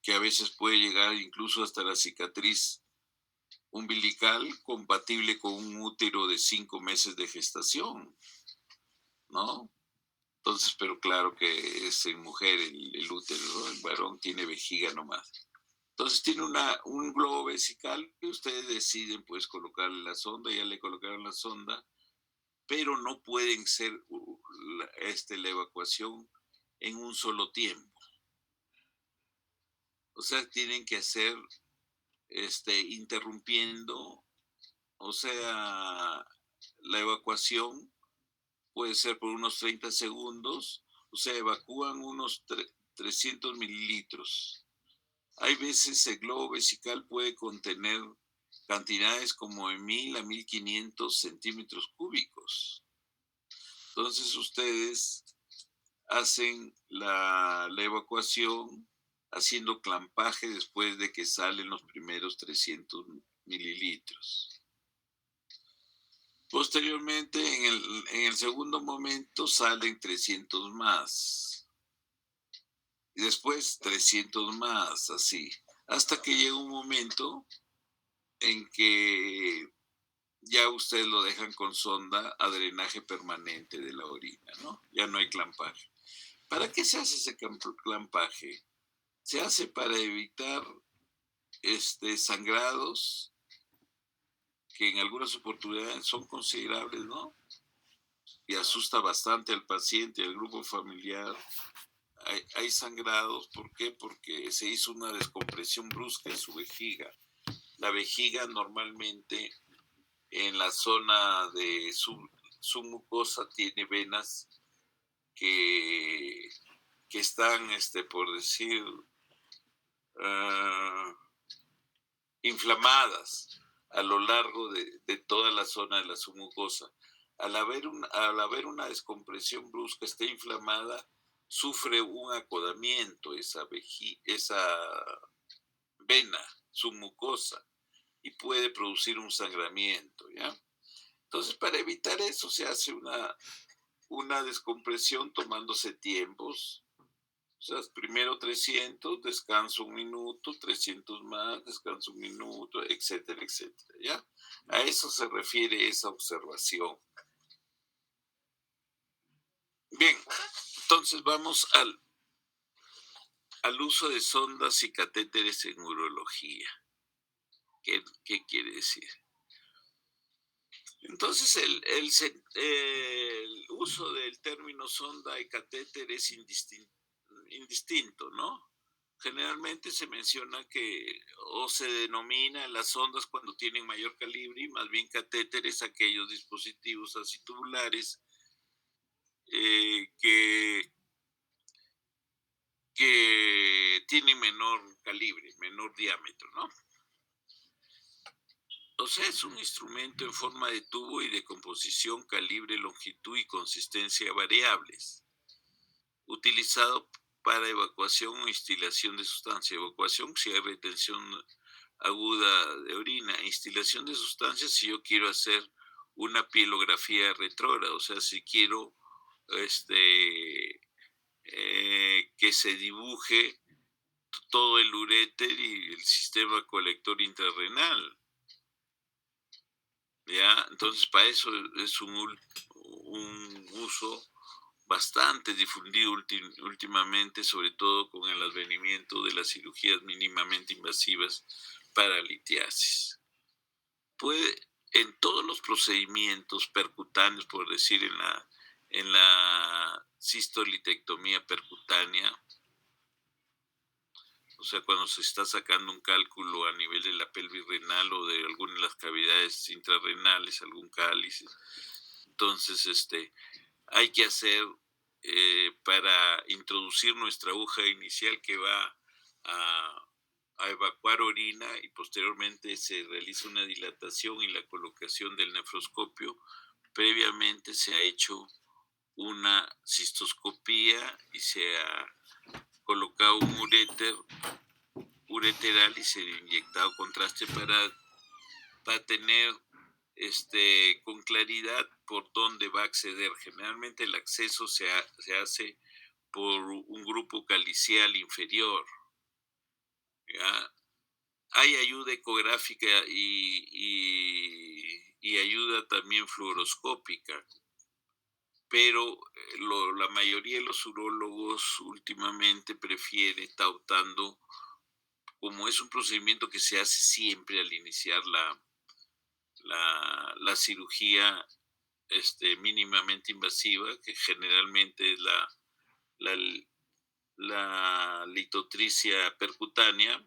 que a veces puede llegar incluso hasta la cicatriz umbilical, compatible con un útero de 5 meses de gestación, ¿no? Entonces, pero claro que es en mujer el útero, ¿no? El varón tiene vejiga nomás. Entonces tiene un globo vesical y ustedes deciden pues colocarle la sonda, ya le colocaron la sonda, pero no pueden ser la evacuación en un solo tiempo. O sea, tienen que hacer interrumpiendo, o sea, la evacuación puede ser por unos 30 segundos, o sea, evacúan unos 300 mililitros. Hay veces el globo vesical puede contener cantidades como de 1000 a 1500 centímetros cúbicos. Entonces ustedes hacen la evacuación haciendo clampaje después de que salen los primeros 300 mililitros. Posteriormente, en el segundo momento, salen 300 más. Y después 300 más, así. Hasta que llega un momento en que ya ustedes lo dejan con sonda a drenaje permanente de la orina, ¿no? Ya no hay clampaje. ¿Para qué se hace ese clampaje? Se hace para evitar sangrados que en algunas oportunidades son considerables, ¿no? Y asusta bastante al paciente, al grupo familiar. Hay sangrados, ¿por qué? Porque se hizo una descompresión brusca en su vejiga. La vejiga normalmente en la zona de su mucosa tiene venas que, que están, por decir, uh, inflamadas a lo largo de toda la zona de la submucosa. Al haber una descompresión brusca, está inflamada, sufre un acodamiento esa vena submucosa y puede producir un sangramiento, ¿ya? Entonces, para evitar eso se hace una descompresión tomándose tiempos. O sea, primero 300, descanso un minuto, 300 más, descanso un minuto, etcétera, etcétera, ¿ya? A eso se refiere esa observación. Bien, entonces vamos al uso de sondas y catéteres en urología. ¿Qué quiere decir? Entonces, el uso del término sonda y catéter es indistinto, ¿no? Generalmente se menciona o se denomina las sondas cuando tienen mayor calibre, y más bien catéteres aquellos dispositivos acitubulares que tienen menor calibre, menor diámetro, ¿no? O sea, es un instrumento en forma de tubo y de composición, calibre, longitud y consistencia variables, utilizado para evacuación o instilación de sustancia. Evacuación si hay retención aguda de orina. Instilación de sustancias si yo quiero hacer una pielografía retrógrada, o sea, si quiero que se dibuje todo el uréter y el sistema colector intrarrenal. ¿Ya? Entonces, para eso es un uso bastante difundido últimamente, sobre todo con el advenimiento de las cirugías mínimamente invasivas para litiasis. En todos los procedimientos percutáneos, por decir, en la cistolitectomía percutánea, o sea, cuando se está sacando un cálculo a nivel de la pelvis renal o de alguna de las cavidades intrarrenales, algún cáliz, entonces hay que hacer para introducir nuestra aguja inicial que va a evacuar orina, y posteriormente se realiza una dilatación y la colocación del nefroscopio. Previamente se ha hecho una cistoscopía y se ha colocado un ureteral y se ha inyectado contraste para tener con claridad por dónde va a acceder. Generalmente el acceso se hace por un grupo calicial inferior, ¿ya? Hay ayuda ecográfica y ayuda también fluoroscópica, pero la mayoría de los urólogos últimamente está optando, como es un procedimiento que se hace siempre al iniciar la cirugía mínimamente invasiva, que generalmente es la litotricia percutánea.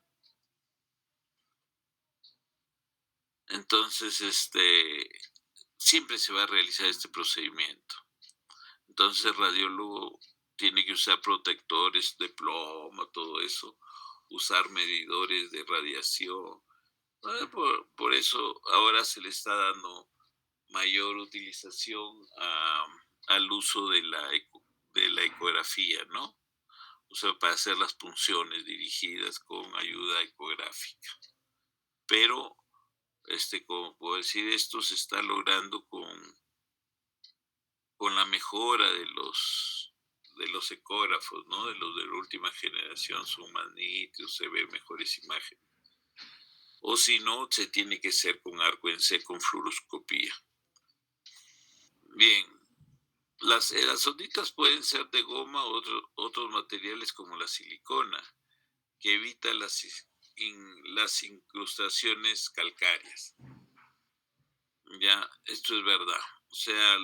Entonces, siempre se va a realizar este procedimiento. Entonces, el radiólogo tiene que usar protectores de plomo, todo eso, usar medidores de radiación. Por eso ahora se le está dando mayor utilización al uso de la ecografía, ¿no? O sea, para hacer las punciones dirigidas con ayuda ecográfica. Pero, como puedo decir, esto se está logrando con la mejora de los ecógrafos, ¿no? De los de la última generación, son más nítidos, se ven mejores imágenes. O si no, se tiene que hacer con arco en C, con fluoroscopía. Bien, las sonditas pueden ser de goma o otros materiales como la silicona, que evita las incrustaciones calcáreas. Ya, esto es verdad. O sea,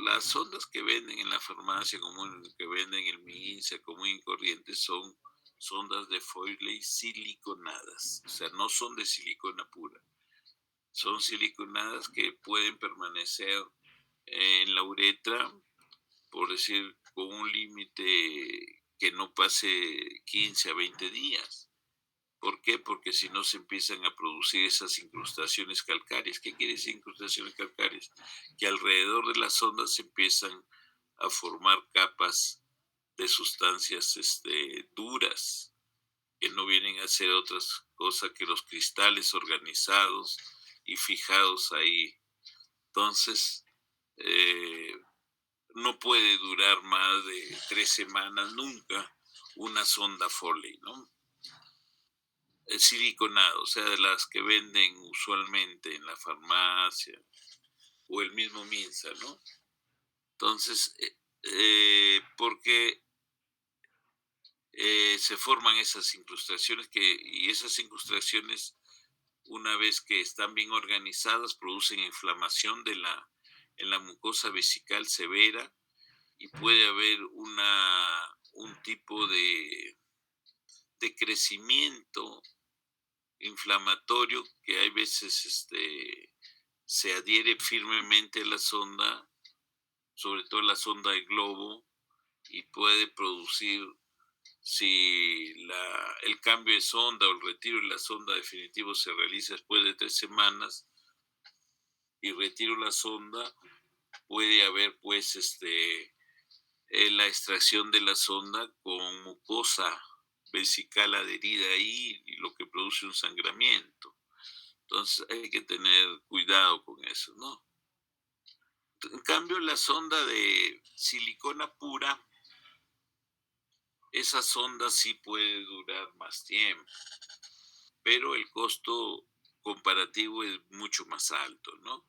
las sondas que venden en la farmacia común, que venden en el MINSA común y corriente, son sondas de Foley siliconadas. O sea, no son de silicona pura. Son siliconadas que pueden permanecer en la uretra, por decir, con un límite que no pase 15 a 20 días. ¿Por qué? Porque si no se empiezan a producir esas incrustaciones calcáreas. ¿Qué quiere decir incrustaciones calcáreas? Que alrededor de las ondas se empiezan a formar capas de sustancias duras, que no vienen a ser otras cosas que los cristales organizados y fijados ahí. Entonces, eh, no puede durar más de 3 semanas nunca una sonda Foley, ¿no? Siliconado, o sea, de las que venden usualmente en la farmacia o el mismo Minsa, ¿no? Entonces, porque se forman esas incrustaciones y esas incrustaciones, una vez que están bien organizadas, producen inflamación en la mucosa vesical severa y puede haber un tipo de crecimiento inflamatorio que hay veces se adhiere firmemente a la sonda, sobre todo la sonda de globo, y puede producir, si el cambio de sonda o el retiro de la sonda definitivo se realiza después de 3 semanas y retiro la sonda, puede haber pues la extracción de la sonda con mucosa vesical adherida ahí, y lo que produce un sangramiento. Entonces hay que tener cuidado con eso, ¿no? En cambio, la sonda de silicona pura, esa sonda sí puede durar más tiempo, pero el costo comparativo es mucho más alto, ¿no?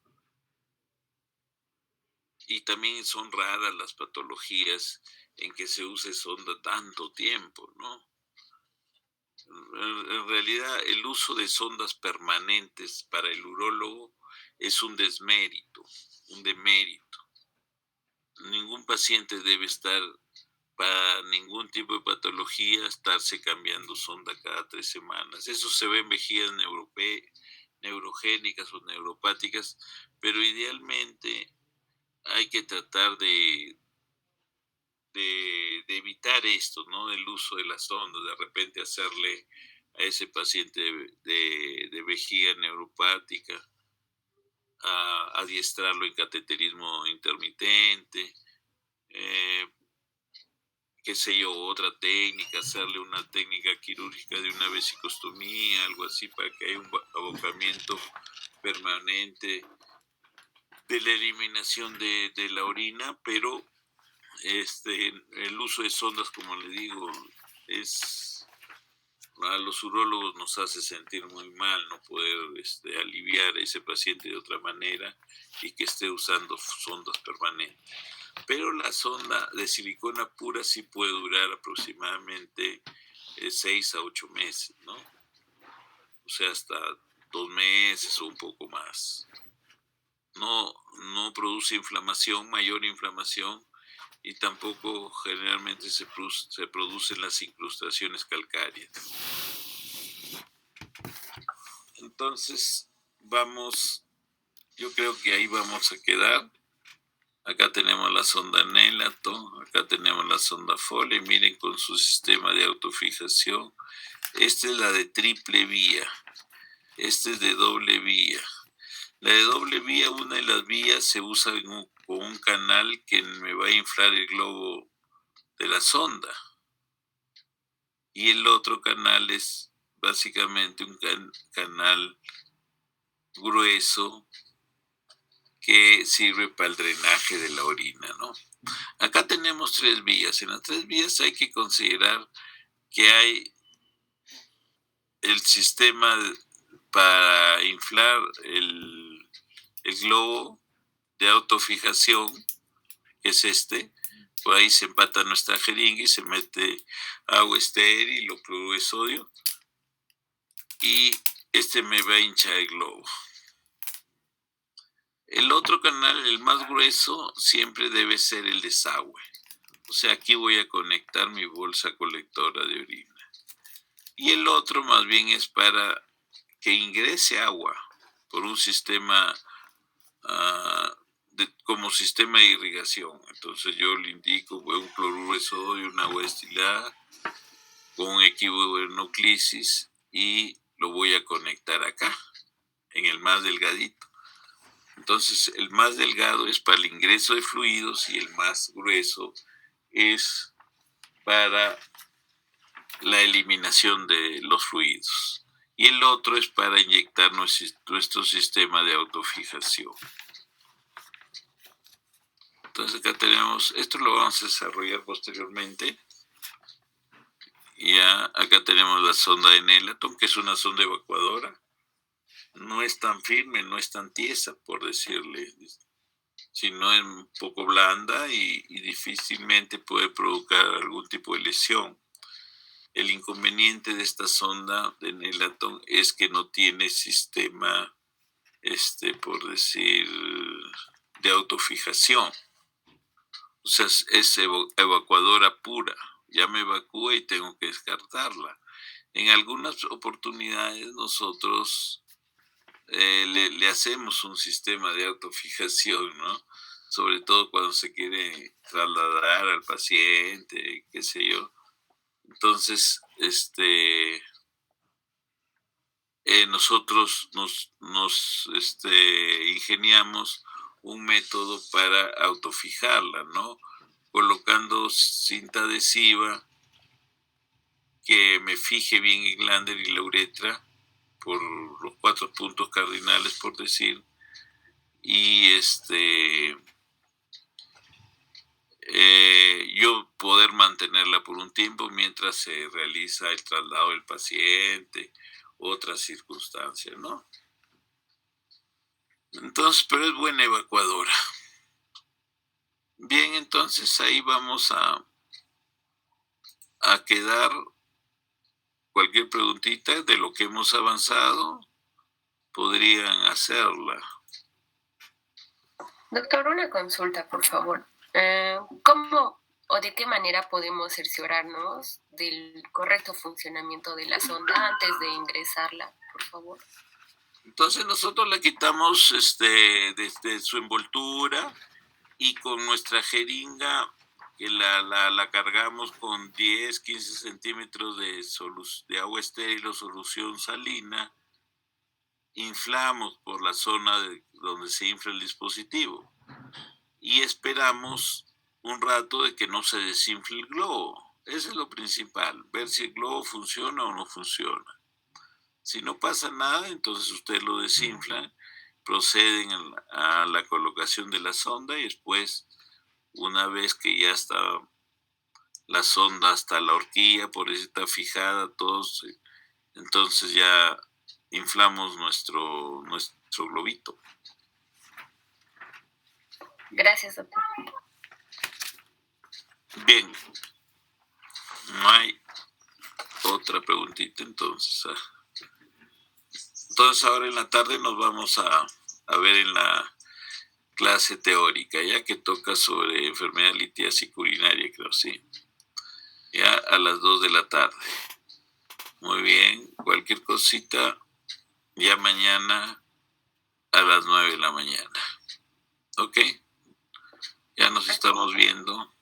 Y también son raras las patologías en que se use sonda tanto tiempo, ¿no? En realidad, el uso de sondas permanentes para el urólogo es un desmérito, un demérito. Ningún paciente debe estar, para ningún tipo de patología, estarse cambiando sonda cada 3 semanas. Eso se ve en vejigas neurogénicas o neuropáticas, pero idealmente hay que tratar de evitar esto, ¿no? El uso de las sondas, de repente hacerle a ese paciente de vejiga neuropática, adiestrarlo en cateterismo intermitente, eh, qué sé yo, otra técnica, hacerle una técnica quirúrgica de una vesicostomía, algo así, para que haya un abocamiento permanente de la eliminación de la orina, pero el uso de sondas, como le digo, a los urólogos nos hace sentir muy mal no poder aliviar a ese paciente de otra manera y que esté usando sondas permanentes. Pero la sonda de silicona pura sí puede durar aproximadamente 6 a 8 meses, ¿no? O sea, hasta 2 meses o un poco más. No produce inflamación, mayor inflamación, y tampoco generalmente se producen las incrustaciones calcáreas. Entonces, yo creo que ahí vamos a quedar. Acá tenemos la sonda Nelato, acá tenemos la sonda Foley, miren con su sistema de autofijación. Esta es la de triple vía, esta es de doble vía. La de doble vía, una de las vías se usa con un canal que me va a inflar el globo de la sonda. Y el otro canal es básicamente un canal grueso que sirve para el drenaje de la orina, ¿no? Acá tenemos 3 vías. En las 3 vías hay que considerar que hay el sistema para inflar el globo de autofijación, que es por ahí se empata nuestra jeringa y se mete agua estéril o cloruro de sodio, y me va a hinchar el globo. El otro canal, el más grueso, siempre debe ser el desagüe. O sea, aquí voy a conectar mi bolsa colectora de orina. Y el otro más bien es para que ingrese agua por un sistema como sistema de irrigación. Entonces yo le indico un cloruro de sodio, un agua destilada con un equipo de nuclisis y lo voy a conectar acá, en el más delgadito. Entonces el más delgado es para el ingreso de fluidos y el más grueso es para la eliminación de los fluidos. Y el otro es para inyectar nuestro sistema de autofijación. Entonces acá tenemos, esto lo vamos a desarrollar posteriormente. Ya acá tenemos la sonda de Nelaton, que es una sonda evacuadora. No es tan firme, no es tan tiesa, por decirle, sino es un poco blanda y difícilmente puede provocar algún tipo de lesión. El inconveniente de esta sonda de Nelaton es que no tiene sistema, por decir, de autofijación. O sea, es evacuadora pura. Ya me evacúa y tengo que descartarla. En algunas oportunidades nosotros le hacemos un sistema de autofijación, ¿no? Sobre todo cuando se quiere trasladar al paciente, qué sé yo. Entonces, nosotros nos ingeniamos un método para autofijarla, ¿no? Colocando cinta adhesiva que me fije bien el glánder y la uretra por los 4 puntos cardinales, por decir, y yo poder mantenerla por un tiempo mientras se realiza el traslado del paciente, otras circunstancias, ¿no? Entonces, pero es buena evacuadora. Bien, entonces ahí vamos a quedar. Cualquier preguntita de lo que hemos avanzado, podrían hacerla. Doctor, una consulta, por favor. ¿Cómo o de qué manera podemos cerciorarnos del correcto funcionamiento de la sonda antes de ingresarla, por favor? Entonces nosotros la quitamos desde su envoltura y con nuestra jeringa que la cargamos con 10, 15 centímetros de agua estéril o solución salina, inflamos por la zona donde se infla el dispositivo y esperamos un rato de que no se desinfle el globo. Eso es lo principal, ver si el globo funciona o no funciona. Si no pasa nada, entonces usted lo desinfla, proceden a la colocación de la sonda y después, una vez que ya está la sonda hasta la horquilla, por eso está fijada, todos, entonces ya inflamos nuestro globito. Gracias, doctor. Bien, no hay otra preguntita entonces. Entonces ahora en la tarde nos vamos a ver en la clase teórica, ya que toca sobre enfermedad litiásica urinaria, creo, sí. Ya a las 2 de la tarde. Muy bien, cualquier cosita, ya mañana a las 9 de la mañana. ¿Ok? Ya nos estamos viendo.